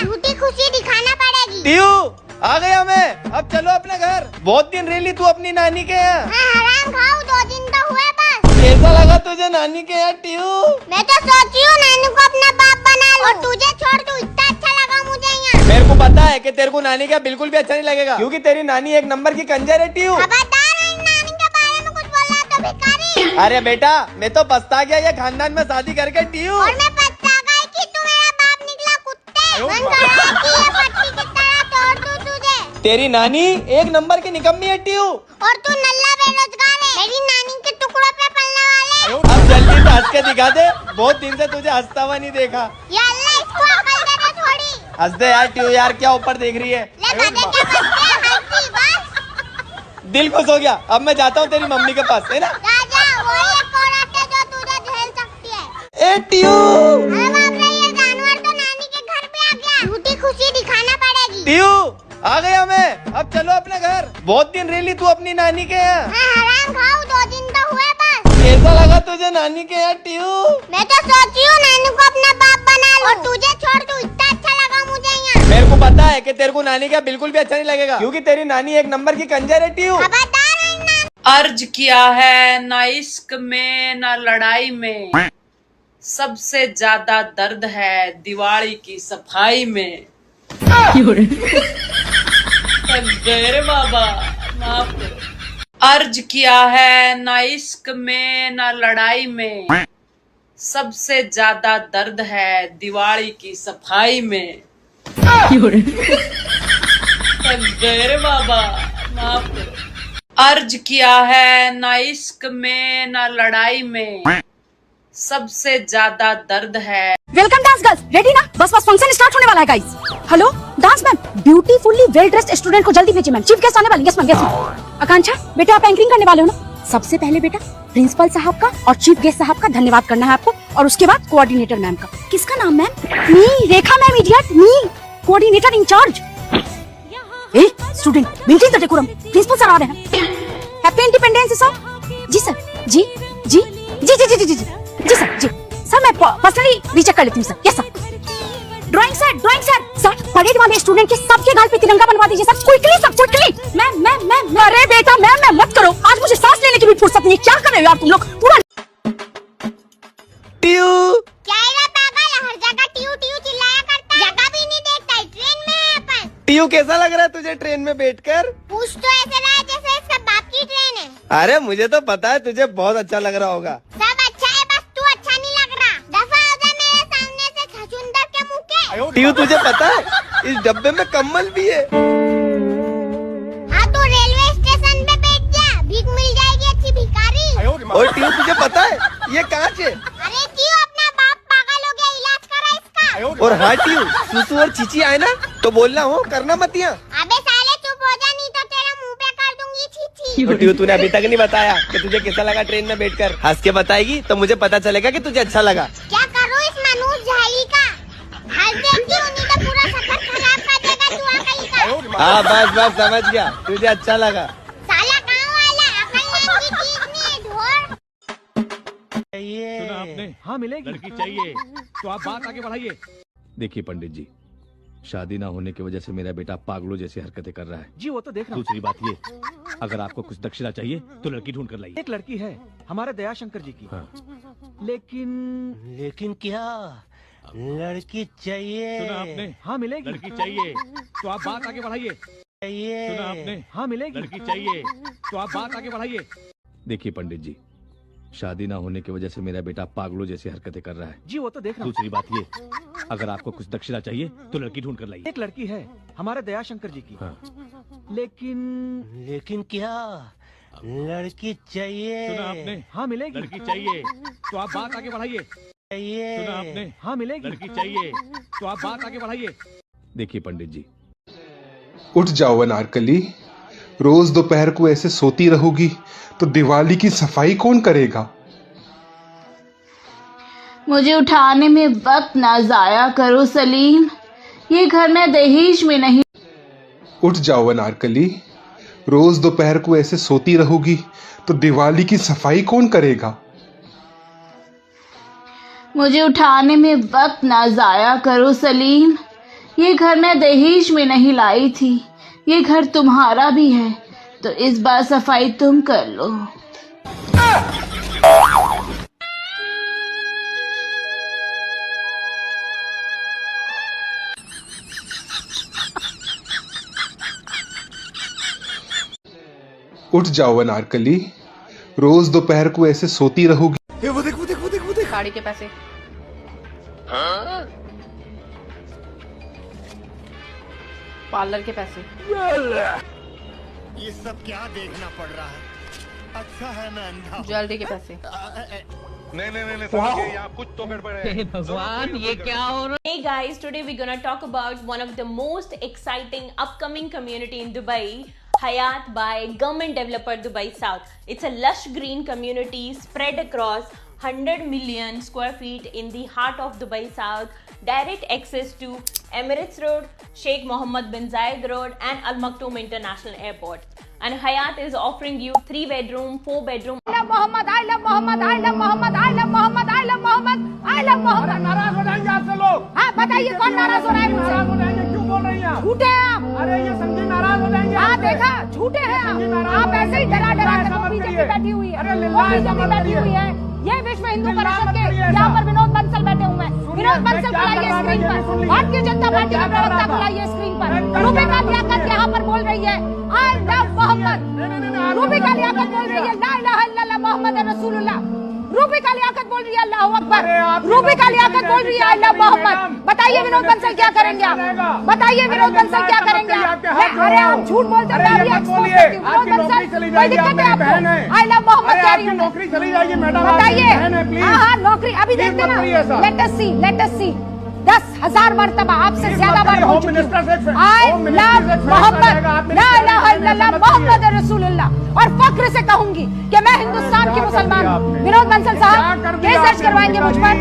झूठी खुशी दिखाना पड़ेगी। टियो आ गया मैं, अब चलो अपने घर। बहुत दिन रह ली तू अपनी नानी के यहाँ। हराम खाओ, 2 दिन तो हुए बस। कैसा लगा तुझे नानी के यहाँ टियो? मैं तो सोची हूँ नानू को अपना बाप बना लूं। और तुझे छोड़ दूं, इतना अच्छा लगा मुझे यहाँ। मेरे को पता है कि तेरे को नानी का बिल्कुल भी अच्छा नहीं लगेगा, क्योंकि तेरी नानी एक नंबर की कंजर है टियो। खबरदार नानी के बारे में कुछ बोला तो भिखारी। अरे बेटा मैं तो पछता गया ये खानदान में शादी करके टियो। और मैं पछता गई कि तू मेरा बाप निकला कुत्ते। मन कर रहा है कि ये पट्टी की तरह तोड़ दूं तुझे। तेरी नानी एक नंबर की निकम्मी है टियो। और तू नल्ला बेरोजगार है, मेरी नानी के टुकड़ों पे पलने वाले। अब जल्दी से हंस के दिखा दे, बहुत दिन से तुझे हंसता हुआ नहीं देखा। या अल्लाह इसको अकल दे दे थोड़ी। हंस दे यार टियो, यार क्या ऊपर देख रही है। ले गधे के बच्चे हंसी बस। दिल खुश हो गया, अब मैं जाता हूँ तेरी मम्मी के पास, है ना? राजा वही एक औरत है जो तुझे झेल सकती है। ए टियो अरे बाप रे, ये जानवर तो नानी के घर पे आ गया। झूठी खुशी दिखाना पड़ेगी। टियो आ गया मैं, अब चलो अपने घर। बहुत दिन रह ली तू अपनी नानी के यहाँ। हराम खाओ, 2 दिन तो हुए बस। कैसा लगा तुझे नानी के यहाँ टियो? मैं तो सोची हूँ नानू को अपना बाप बना लूं। और तुझे छोड़ दूं, इतना अच्छा लगा मुझे यहाँ। मेरे को पता है कि तेरे को नानी का बिल्कुल भी अच्छा नहीं लगेगा, क्योंकि तेरी नानी एक नंबर की कंजर है टियो। अर्ज किया है ना इश्क में ना लड़ाई में, सबसे ज्यादा दर्द है दिवाली की सफाई में। मेरे बाबा माफ करो। अर्ज किया है ना इश्क में ना लड़ाई में, सबसे ज्यादा दर्द है दिवाली की सफाई में। मेरे बाबा माफ करो। अर्ज किया है ना इश्क में ना लड़ाई में, सबसे ज्यादा दर्द है। वेलकम डांस गर्ल्स, रेडी ना? बस फंक्शन स्टार्ट होने वाला है guys. Hello dance ma'am, beautifully well dressed student को जल्दी भेजिए मैम, चीफ गेस्ट आने वाले। Yes ma'am, yes ma'am. Akanksha बेटा आप एंकरिंग करने वाले हो ना? सबसे पहले बेटा प्रिंसिपल साहब का और चीफ गेस्ट साहब का धन्यवाद करना है आपको, और उसके बाद कोऑर्डिनेटर मैम का। किसका नाम ma'am? Me, Rekha ma'am, idiot, me coordinator incharge. A student maintain the decorum, principal sir आ रहे हैं। Happy independence sir. जी सर, जी जी जी जी जी जी जी जी सर, जी सर मैं पर्सनली रीचेक कर लेती हूँ sir. Yes sir. Drawing sir parade वाले स्टूडेंट के सबके गाल पे तिरंगा बनवा दीजिए सर, क्विकली। मैम अरे बेटा मैम मत करो, आज मुझे सांस लेने की भी फुर्सत नहीं है। क्या कर रहे हो यार तुम लोग? पूरा टियो क्या है पागल, हर जगह टियो टियो चिल्लाया करता है, जगह भी नहीं देखता है। ट्रेन में है अपन। टियो कैसा लग रहा है तुझे ट्रेन में बैठकर? पूछ तो ऐसे रहा है जैसे इसका बाप की ट्रेन है। अरे मुझे तो पता है तुझे बहुत अच्छा लग रहा होगा। सब अच्छा है, बस तू अच्छा नहीं लग रहा। दफा हो जा मेरे सामने से, छछूंदर के मुंह के। टियो तुझे पता है इस डब्बे में कम्बल भी है। हाँ तो रेलवे स्टेशन पे बैठ जा, भीख मिल जाएगी अच्छी भिखारी। और टियो तुझे पता है ये कांच है। अरे क्यों, अपना बाप पागल हो गया, इलाज करा इसका। और हाँ टियो सुसु और चीची आए ना तो बोलना हो, करना मत यहाँ। अबे साले चुप हो जा, नहीं तो तेरा मुंह पे कर दूंगी छीछी। और टियो तूने अभी तक नहीं बताया कि तुझे कैसा लगा ट्रेन में बैठकर। हंस के बताएगी तो मुझे पता चलेगा कि तुझे अच्छा लगा। क्या करूँ इस मनोज झाली का? हंस देती हूँ, नहीं तो पूरा सफर खराब कर देगा तू आकली का। हाँ बस समझ गया, तुझे अच्छा लगा। साला गाँव वाला अकल की चीज नहीं है, ढोर। सुना आपने? हाँ मिलेगी, लड़की चाहिए तो आप बात आगे बढ़ाइए। देखिए पंडित जी, शादी ना होने की वजह से मेरा बेटा पागलों जैसी हरकतें कर रहा है जी। वो तो देख रहा हूं। दूसरी बात ये अगर आपको कुछ दक्षिणा चाहिए तो लड़की ढूंढ कर लाइए। एक लड़की है हमारे दयाशंकर जी की। लेकिन क्या लड़की चाहिए? सुना आपने? हाँ मिलेगी। लड़की चाहिए तो आप बात आगे बढ़ाइए। सुना आपने? हाँ मिलेगी। लड़की चाहिए तो आप बात आगे बढ़ाइए। देखिए पंडित जी, शादी ना होने की वजह से मेरा बेटा पागलों जैसी हरकतें कर रहा है। जी वो तो देख रहा हूं। दूसरी बात ये, अगर आपको कुछ दक्षिणा चाहिए तो लड़की ढूंढ कर लाइए। एक लड़की है हमारे दयाशंकर जी की। लेकिन क्या लड़की चाहिए? सुना आपने? हाँ मिलेगी। लड़की चाहिए तो आप बात आगे बढ़ाइए। सुना आपने? हाँ मिलेगी। लड़की चाहिए तो आप बात आगे बढ़ाइए। देखिए पंडित जी, उठ जाओ अनारकली, रोज दोपहर को ऐसे सोती रहोगी तो दिवाली की सफाई कौन करेगा? मुझे उठाने में वक्त ना जाया करो सलीम, ये घर मैं दहेज में नहीं। उठ जाओ अनारकली, रोज दोपहर को ऐसे सोती रहोगी तो दिवाली की सफाई कौन करेगा? मुझे उठाने में वक्त ना जाया करो सलीम, ये घर मैं दहेज में नहीं लाई थी, ये घर तुम्हारा भी है, तो इस बार सफाई तुम कर लो। उठ जाओ अनारकली, रोज दोपहर को ऐसे सोती रहोगी। वो देख साड़ी के पैसे। पार्लर के पैसे। ये सब क्या देखना पड़ रहा है? अच्छा है मैं अंधा। ज्वेलरी के पैसे। नहीं समझिए, यहाँ कुछ तो गड़बड़ है। भगवान ये क्या हो रहा है? Hey guys, today we're gonna talk about one of the most exciting upcoming community in Dubai, Hayat by Government Developer Dubai South. It's a lush green community spread across 100 million square feet in the heart of Dubai South. Direct access to Emirates Road, Sheikh Mohammed bin Zayed Road and Al Maktoum International Airport. And Hayat is offering you 3 bedroom, 4 bedroom. I love Mohammed, I love Mohammed, I love Mohammed, I love Mohammed, I love Mohammed, I love Mohammed. नाराज हो जाएंगे आपसे लोग। हाँ बताइए कौन नाराज हो रहा है मुझसे? नाराज हो जाएंगे, क्यों बोल रही हैं आप? झूठे हैं आप। अरे ये समझी नाराज हो जाएंगे। हाँ देखा, झूठे हैं आप ऐसे ही डरा के वो बीजेपी बैठी हुई है, वो बीजेपी बैठी हुई है। ये विश्व हिंदू परिषद के यहाँ पर विनोद बंसल बैठे हुए हैं। विनोद बंसल बुलाइए स्क्रीन पर, भारतीय जनता पार्टी के प्रवक्ता बुलाइए स्क्रीन पर। रूबिका लियाकत यहाँ पर बोल रही है आई लव मोहम्मद। रूबिका लियाकत बोल रही है ला इलाहा इल्लल्लाह मोहम्मद रसूलुल्लाह। रूबिका लियाकत बोल रही है अल्लाहू अकबर। रूबिका लियाकत बोल रही है आई लव मोहम्मद। बताइए विनोद बंसल क्या करेंगे आप? बताइए विनोद बंसल क्या करेंगे आप? अरे आप झूठ बोलते हैं, मैं भी एक्सपोज करती हूँ। विनोद बंसल कोई दिक्कत है आपको? आई लव मोहम्मद कह रही हूँ। नौकरी चली जाएगी मैडम, बताइए। हाँ नौकरी अभी देखते ना, लेट अस सी 10,000 मरतबा आपसे ज्यादा बार हो चुकी हूं। आई लव मोहम्मद, ला इलाहा इल्लल्लाह मोहम्मद रसूलुल्लाह। और फख्र से कहूंगी कि मैं हिंदुस्तान की मुसलमान हूं। विनोद बंसल साहब केस दर्ज करवाएंगे मुझ पर?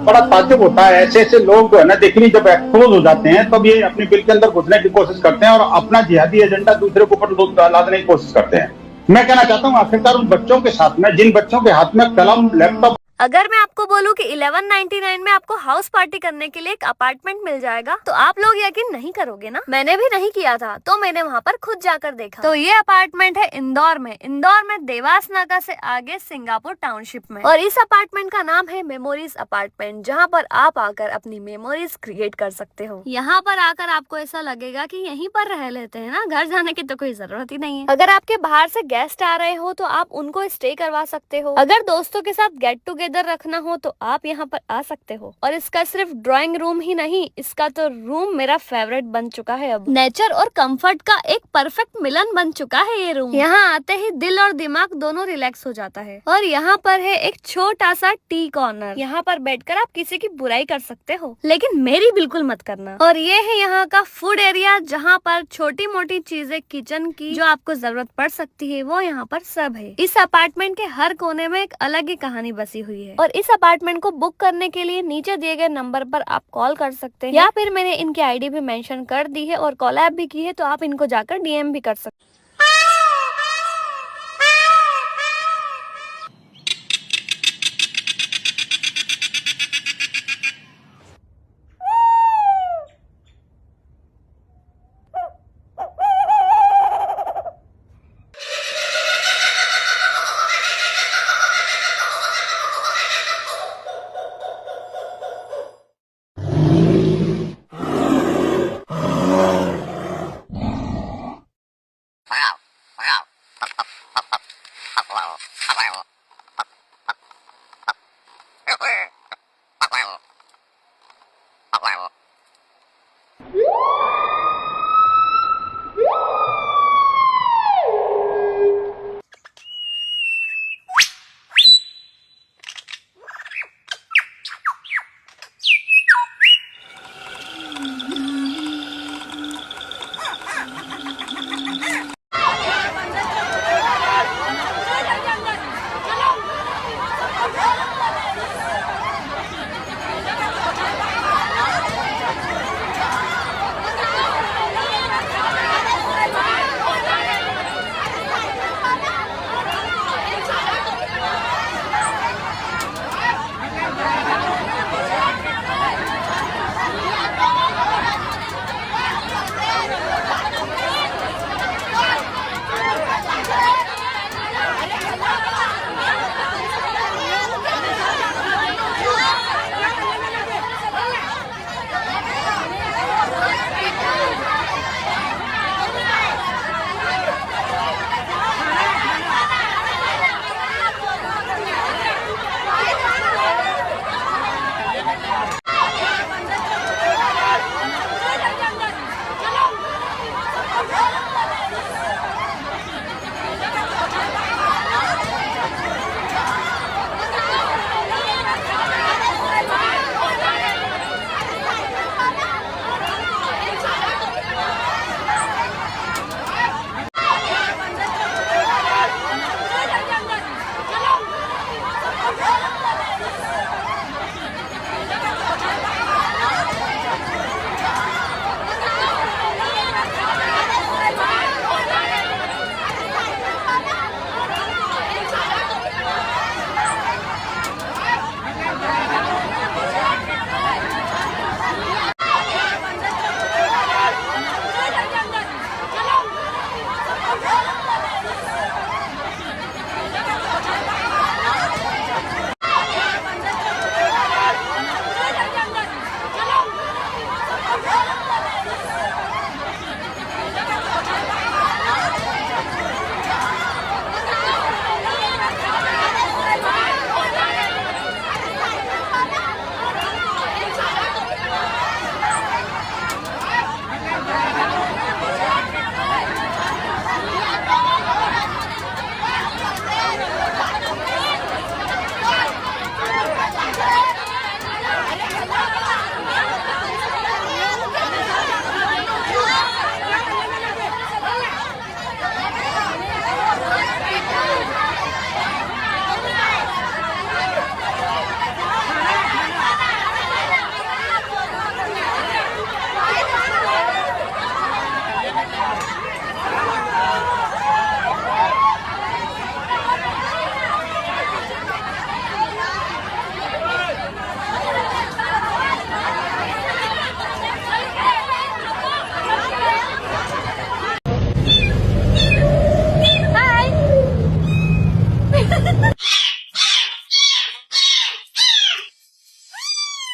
बड़ा ताज्जुब होता है, ऐसे लोग जो है ना देखनी जब एक्सपोज हो जाते हैं तब ये अपने बिल के अंदर घुसने की कोशिश करते हैं और अपना जिहादी एजेंडा दूसरे के ऊपर लादने की कोशिश करते हैं। मैं कहना चाहता हूँ आखिरकार उन बच्चों के साथ में, जिन बच्चों के हाथ में कलम लैपटॉप। अगर मैं आपको बोलूं कि 1199 में आपको हाउस पार्टी करने के लिए एक अपार्टमेंट मिल जाएगा तो आप लोग यकीन नहीं करोगे ना। मैंने भी नहीं किया था, तो मैंने वहाँ पर खुद जाकर देखा। तो ये अपार्टमेंट है इंदौर में देवास नाका से आगे सिंगापुर टाउनशिप में। और इस अपार्टमेंट का नाम है मेमोरीज अपार्टमेंट, जहाँ पर आप आकर अपनी मेमोरीज क्रिएट कर सकते हो। यहाँ पर आकर आपको ऐसा लगेगा कि यहीं पर रह लेते हैं ना, घर जाने की तो कोई जरूरत ही नहीं है। अगर आपके बाहर से गेस्ट आ रहे हो तो आप उनको स्टे करवा सकते हो। अगर दोस्तों के साथ गेट टुगेदर रखना हो तो आप यहाँ पर आ सकते हो। और इसका सिर्फ ड्राइंग रूम ही नहीं, इसका तो रूम मेरा फेवरेट बन चुका है। अब नेचर और कंफर्ट का एक परफेक्ट मिलन बन चुका है ये रूम। यहाँ आते ही दिल और दिमाग दोनों रिलैक्स हो जाता है। और यहाँ पर है एक छोटा सा टी कॉर्नर, यहाँ पर बैठकर आप किसी की बुराई कर सकते हो, लेकिन मेरी बिल्कुल मत करना। और ये है यहाँ का फूड एरिया, जहाँ पर छोटी मोटी चीजें किचन की जो आपको जरूरत पड़ सकती है वो यहाँ पर सब है। इस अपार्टमेंट के हर कोने में एक अलग ही कहानी बसी हुई है। और इस अपार्टमेंट को बुक करने के लिए नीचे दिए गए नंबर पर आप कॉल कर सकते हैं, या फिर मैंने इनकी आईडी भी मेंशन कर दी है और कॉलैब भी की है, तो आप इनको जाकर डीएम भी कर सकते हैं।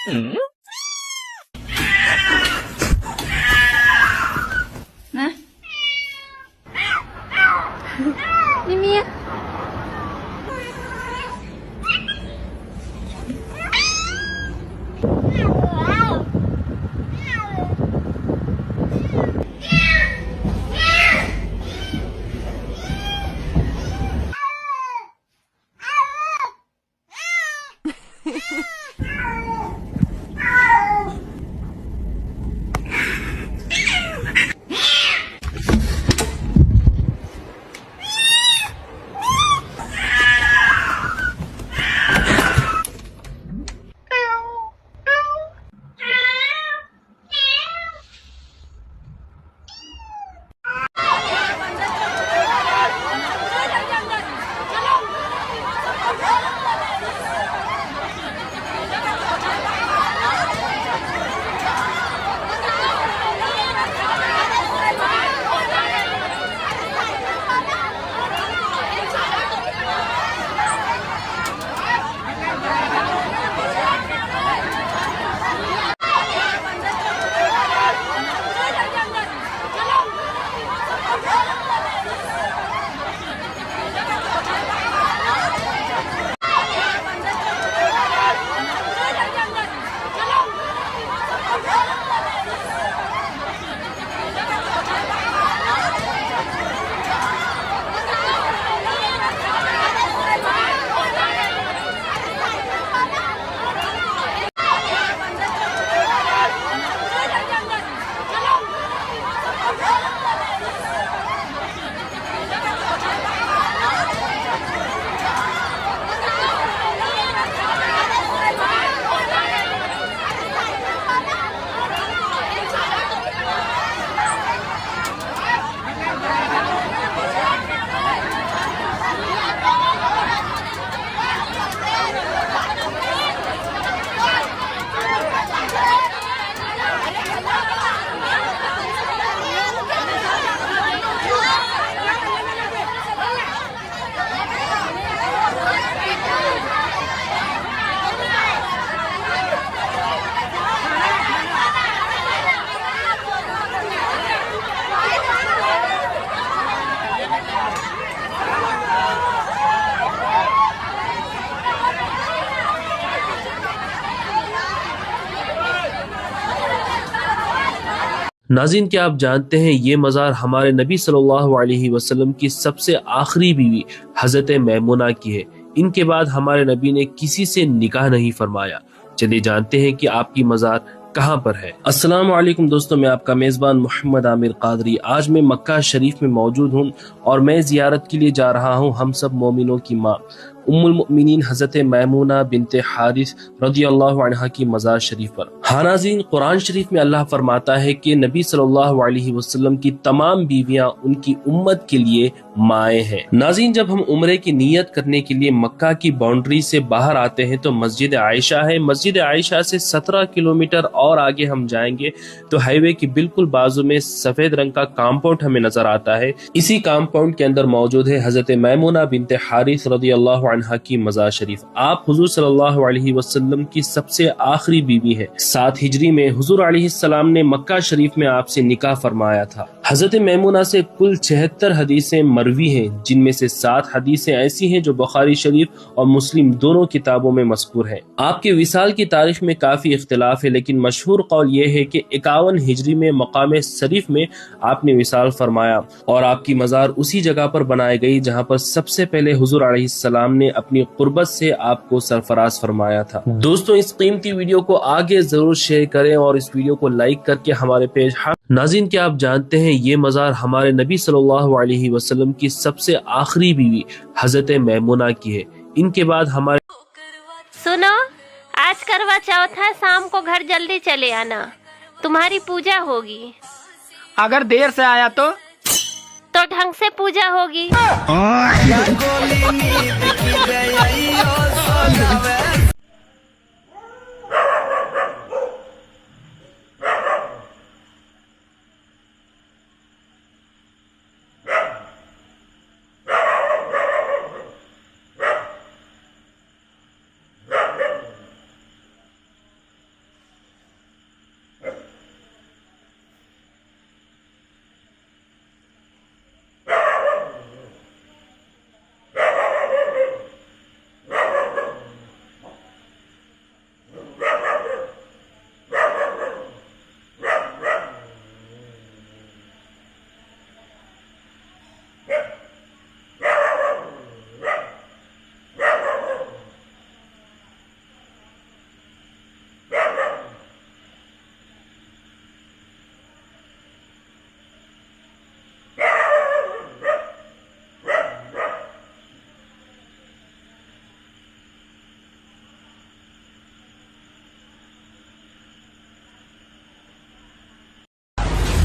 Mimi. नाज़रीन, क्या आप जानते हैं ये मज़ार हमारे नबी सल्लल्लाहु अलैहि वसल्लम की सबसे आखिरी बीवी हज़रत मैमुना की है। इनके बाद हमारे नबी ने किसी से निकाह नहीं फरमाया। चलिए जानते हैं कि आपकी मज़ार कहाँ पर है। अस्सलाम वालेकुम दोस्तों, मैं आपका मेज़बान मोहम्मद आमिर कादरी। आज मैं मक्का शरीफ में मौजूद हूँ और मैं ज़ियारत के लिए जा रहा हूँ हम सब मोमिनों की माँ उम्मुल मुमिनीन हज़रत मैमुना बिनते हारिस रज़ियल्लाहु अन्हा की मज़ार शरीफ पर। हाँ नाज़रीन, कुरान शरीफ में अल्लाह फरमाता है कि नबी सल्लल्लाहु अलैहि वसल्लम की तमाम बीवियां उनकी उम्मत के लिए माएँ हैं। नाज़रीन, जब हम उम्रे की नियत करने के लिए मक्का की बाउंड्री से बाहर आते हैं तो मस्जिद आयशा है। मस्जिद आयशा से 17 किलोमीटर और आगे हम जाएंगे तो हाईवे की बिल्कुल बाजू में सफेद रंग का कंपाउंड हमें नजर आता है। इसी कंपाउंड के अंदर मौजूद है हज़रत मैमुना बिनते हारिस रज़ियल्लाहु अन्हा की मज़ार शरीफ। आप हुजूर सल्लल्लाहु अलैहि वसल्लम की सबसे आखिरी बीवी है। 7 हिजरी में हुजूर अलैहिस्सलाम ने मक्का शरीफ में आपसे निकाह फरमाया था। हज़रत मैमुना से कुल 76 हदीसें मरवी हैं, जिनमें से 7 हदीसें ऐसी हैं जो बुखारी शरीफ और मुस्लिम दोनों किताबों में मज़कूर है। आपके विसाल की तारीख में काफी इख्तिलाफ है, लेकिन मशहूर कौल ये है कि 51 हिजरी में मकाम शरीफ में आपने विसाल फरमाया और आपकी मज़ार उसी जगह पर बनाई गई जहाँ पर सबसे पहले हुजूर अलैहिस्सलाम ने अपनी कुर्बत से आपको सरफराज फरमाया था। दोस्तों, इस कीमती वीडियो को आगे जरूर शेयर करें और इस वीडियो को लाइक करके हमारे पेज नाज़रीन, क्या आप जानते हैं ये मज़ार हमारे नबी सल्लल्लाहु अलैहि वसल्लम की सबसे आखिरी बीवी हज़रत मैमुना की है। इनके बाद हमारे सुनो, आज करवा चौथ है, शाम को घर जल्दी चले आना, तुम्हारी पूजा होगी। अगर देर से आया तो ढंग से पूजा होगी।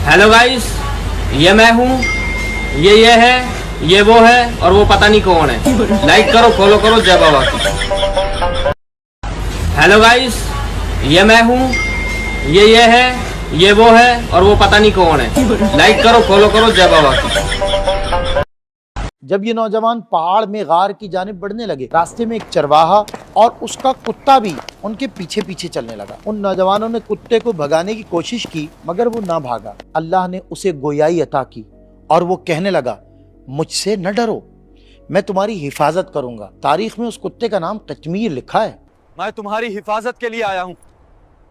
हेलो गाइस, ये मैं हूँ, ये है, ये वो है और वो पता नहीं कौन है। लाइक करो, फॉलो करो, जय बाबा की। हेलो गाइस, ये मैं हूँ, ये है, ये वो है और वो पता नहीं कौन है। लाइक करो, फॉलो करो, जय बाबा की। जब ये नौजवान पहाड़ में गार की जानिब बढ़ने लगे, रास्ते में एक चरवाहा और उसका कुत्ता भी उनके पीछे पीछे चलने लगा। उन नौजवानों ने कुत्ते को भगाने की कोशिश की, मगर वो ना भागा। अल्लाह ने उसे गोयाई अता की और वो कहने लगा, मुझसे न डरो, मैं तुम्हारी हिफाजत करूंगा। तारीख में उस कुत्ते का नाम कश्मीर लिखा है। मैं तुम्हारी हिफाजत के लिए आया हूँ,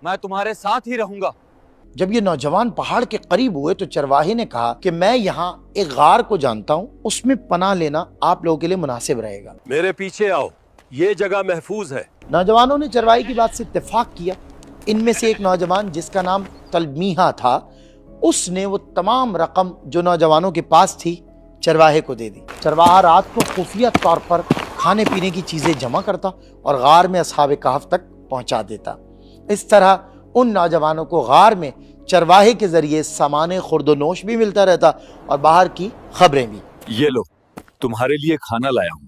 मैं तुम्हारे साथ ही रहूंगा। जब ये नौजवान पहाड़ के करीब हुए तो चरवाहे ने कहा कि मैं यहाँ एक गार को जानता हूँ, उसमें पनाह लेना आप लोगों के लिए मुनासिब रहेगा। मेरे पीछे आओ, ये जगह महफूज है। नौजवानों ने चरवाहे की बात से इत्तेफाक किया। इनमें से एक नौजवान जिसका नाम तलमीहा था, उसने वो तमाम रकम जो नौजवानों के पास थी चरवाहे को दे दी। चरवाहा रात को खुफिया तौर पर खाने पीने की चीजें जमा करता और गार में असहाब कहफ तक पहुंचा देता। इस तरह उन नौजवानों को गार में चरवाहे के जरिए सामान खुर्दोनोश भी मिलता रहता और बाहर की खबरें भी। ये लो, तुम्हारे लिए खाना लाया हूँ।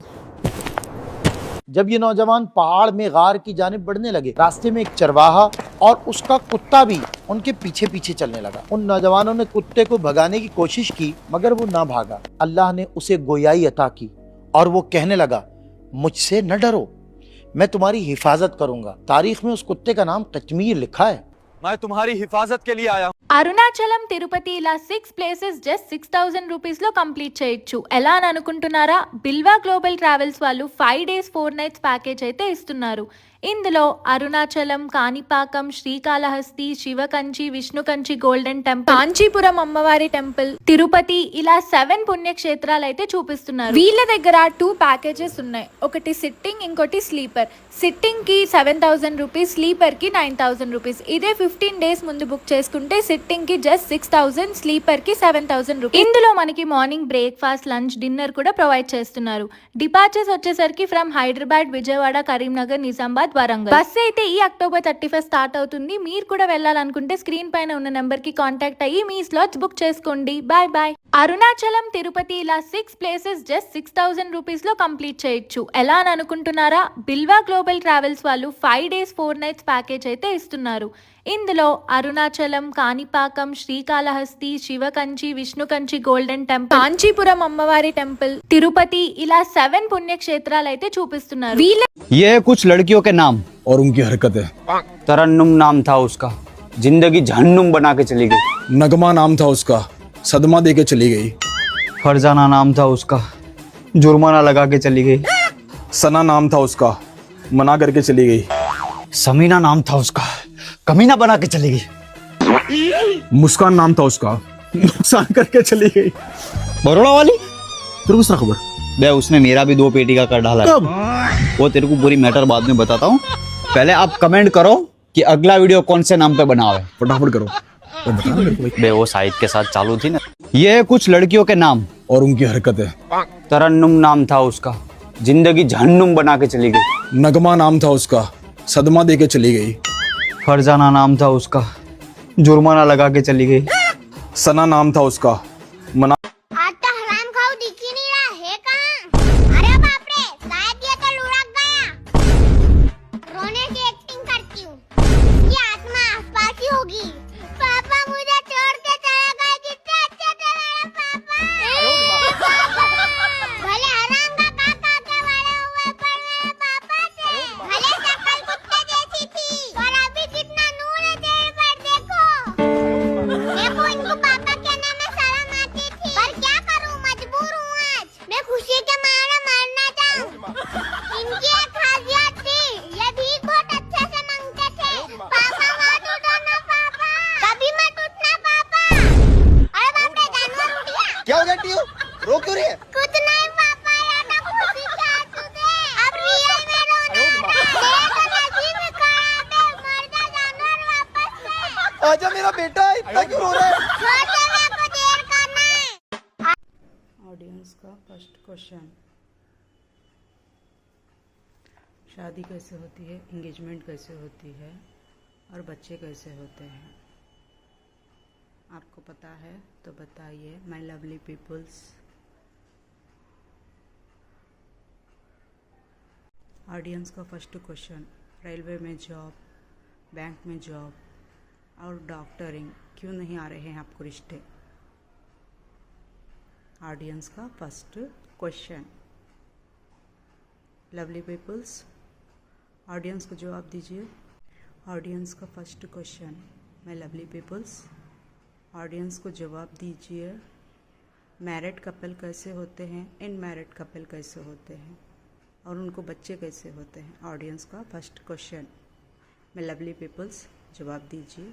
जब ये नौजवान पहाड़ में गार की जानिब बढ़ने लगे, रास्ते में एक चरवाहा और उसका कुत्ता भी उनके पीछे पीछे चलने लगा। उन नौजवानों ने कुत्ते को भगाने की कोशिश की, मगर वो ना भागा। अल्लाह ने उसे गोयाई अता की और वो कहने लगा, मुझसे न डरो, मैं तुम्हारी हिफाजत करूंगा। तारीख में उस कुत्ते का नाम कश्मीर लिखा है। मैं तुम्हारी हिफाजत के लिए आया हूँ। అరుణాచలం తిరుపతి ఇలా 6 ప్లేసెస్ జస్ట్ 6000 రూపీస్ లో కంప్లీట్ చేయొచ్చు. ఎలా అని అనుకుంటున్నారా? బిల్వా గ్లోబల్ ట్రావెల్స్ వాళ్ళు 5 days 4 nights ప్యాకేజ్ అయితే ఇస్తున్నారు. ఇందులో అరుణాచలం, కాణిపాకం, శ్రీకాళహస్తి, శివకంచి, విష్ణుకంచి గోల్డెన్ టెంపుల్, కాంచీపురం అమ్మవారి టెంపుల్, తిరుపతి ఇలా 7 పుణ్యక్షేత్రాలు అయితే చూపిస్తున్నారు. వీళ్ళ దగ్గర 2 ప్యాకేజెస్ ఉన్నాయి. ఒకటి సిట్టింగ్, ఇంకోటి స్లీపర్. సిట్టింగ్ కి 7000 రూపీస్, స్లీపర్ కి 9000 రూపీస్. ఇదే 15 days ముందు బుక్ చేసుకుంటే సిట్టింగ్ కి జస్ట్ 6000, స్లీపర్ కి 7000 రూపీస్. ఇందులో మనకి మార్నింగ్ బ్రేక్ఫాస్ట్, లంచ్, డిన్నర్ కూడా ప్రొవైడ్ చేస్తున్నారు. డిపార్చర్స్ వచ్చేసరికి ఫ్రమ్ హైదరాబాద్, విజయవాడ, కరీంనగర్, నిజామాబాద్, వరంగల్. బస్ అయితే ఈ అక్టోబర్ 31 స్టార్ట్ అవుతుంది. మీరు కూడా వెళ్ళాలనుకుంటే స్క్రీన్ పైన ఉన్న నెంబర్ కి కాంటాక్ట్ అయ్యి మీ స్లాట్స్ బుక్ చేసుకోండి. Bye bye. అరుణాచలం తిరుపతి ఇలా 6 ప్లేసెస్ జస్ట్ 6000 రూపీస్ లో కంప్లీట్ చేయొచ్చు. ఎలా అని అనుకుంటున్నారా? బిల్వా గ్లోబల్ ట్రావెల్స్ వాళ్ళు 5 days 4 nights ప్యాకేజ్ అయితే ఇస్తున్నారు. ఇందులో అరుణాచలం, కాణిపాకం, శ్రీకాళహస్తి, శివకంచి, విష్ణుకంచి గోల్డెన్ టెంపుల్, కాంచీపురం అమ్మవారి టెంపుల్, తిరుపతి ఇలా 7 పుణ్యక్షేత్రాలు అయితే చూపిస్తున్నారు. ये कुछ लड़कियों के नाम और उनकी हरकतें। तरन्नुम नाम था उसका, जिंदगी जहन्नुम बना के चली गई। नगमा नाम था उसका, सदमा दे के चली गई। फरजाना नाम था उसका, जुर्माना लगा के चली गई। सना नाम था उसका, मना करके चली गई। समीना नाम था उसका, कमीना बना के चली गई। मुस्कान नाम था उसका, नुकसान करके चली गई। बरोड़ा वाली तेरे को खबर? बे उसने मेरा भी 2 पेटी का कर डाला। कब? वो तेरे को पूरी मैटर बाद में बताता हूँ। पहले आप कमेंट करो कि अगला वीडियो कौन से नाम पे बनाओ है। फटाफट करो। बे वो साहिद के साथ चालू थी ना। ये कुछ लड़कियों के नाम और उनकी हरकतें। तरन्नुम नाम था उसका, जिंदगी जहन्नुम बना के चली गई। नगमा नाम था उसका, सदमा दे के चली गई। फरजाना नाम था उसका, जुर्माना लगा के चली गई। सना नाम था उसका, मना क्या हो गया टीयू? रो क्यों रही है? कुछ नहीं पापा, या तो खुशी के आंसू दे। अब रियल में रोना है। नसीब खराब है, मर जा जानवर वापस से। आजा मेरा बेटा, इतना क्यों रो रहा है? छोटे मेरे को देर करना है। ऑडियंस का फर्स्ट क्वेश्चन, शादी कैसे होती है, एंगेजमेंट कैसे होती है और बच्चे कैसे होते हैं? आपको पता है तो बताइए माय लवली पीपल्स। ऑडियंस का फर्स्ट क्वेश्चन, रेलवे में जॉब, बैंक में जॉब और डॉक्टरिंग क्यों नहीं आ रहे हैं आपको रिश्ते? ऑडियंस का first question. Lovely peoples, audience को जवाब दीजिए। ऑडियंस का first question, my lovely peoples, audience को जवाब दीजिए। मैरिड कपल कैसे होते हैं, इनमैरिड कपल कैसे होते हैं और उनको बच्चे कैसे होते हैं? ऑडियंस का first question, my lovely peoples, जवाब दीजिए।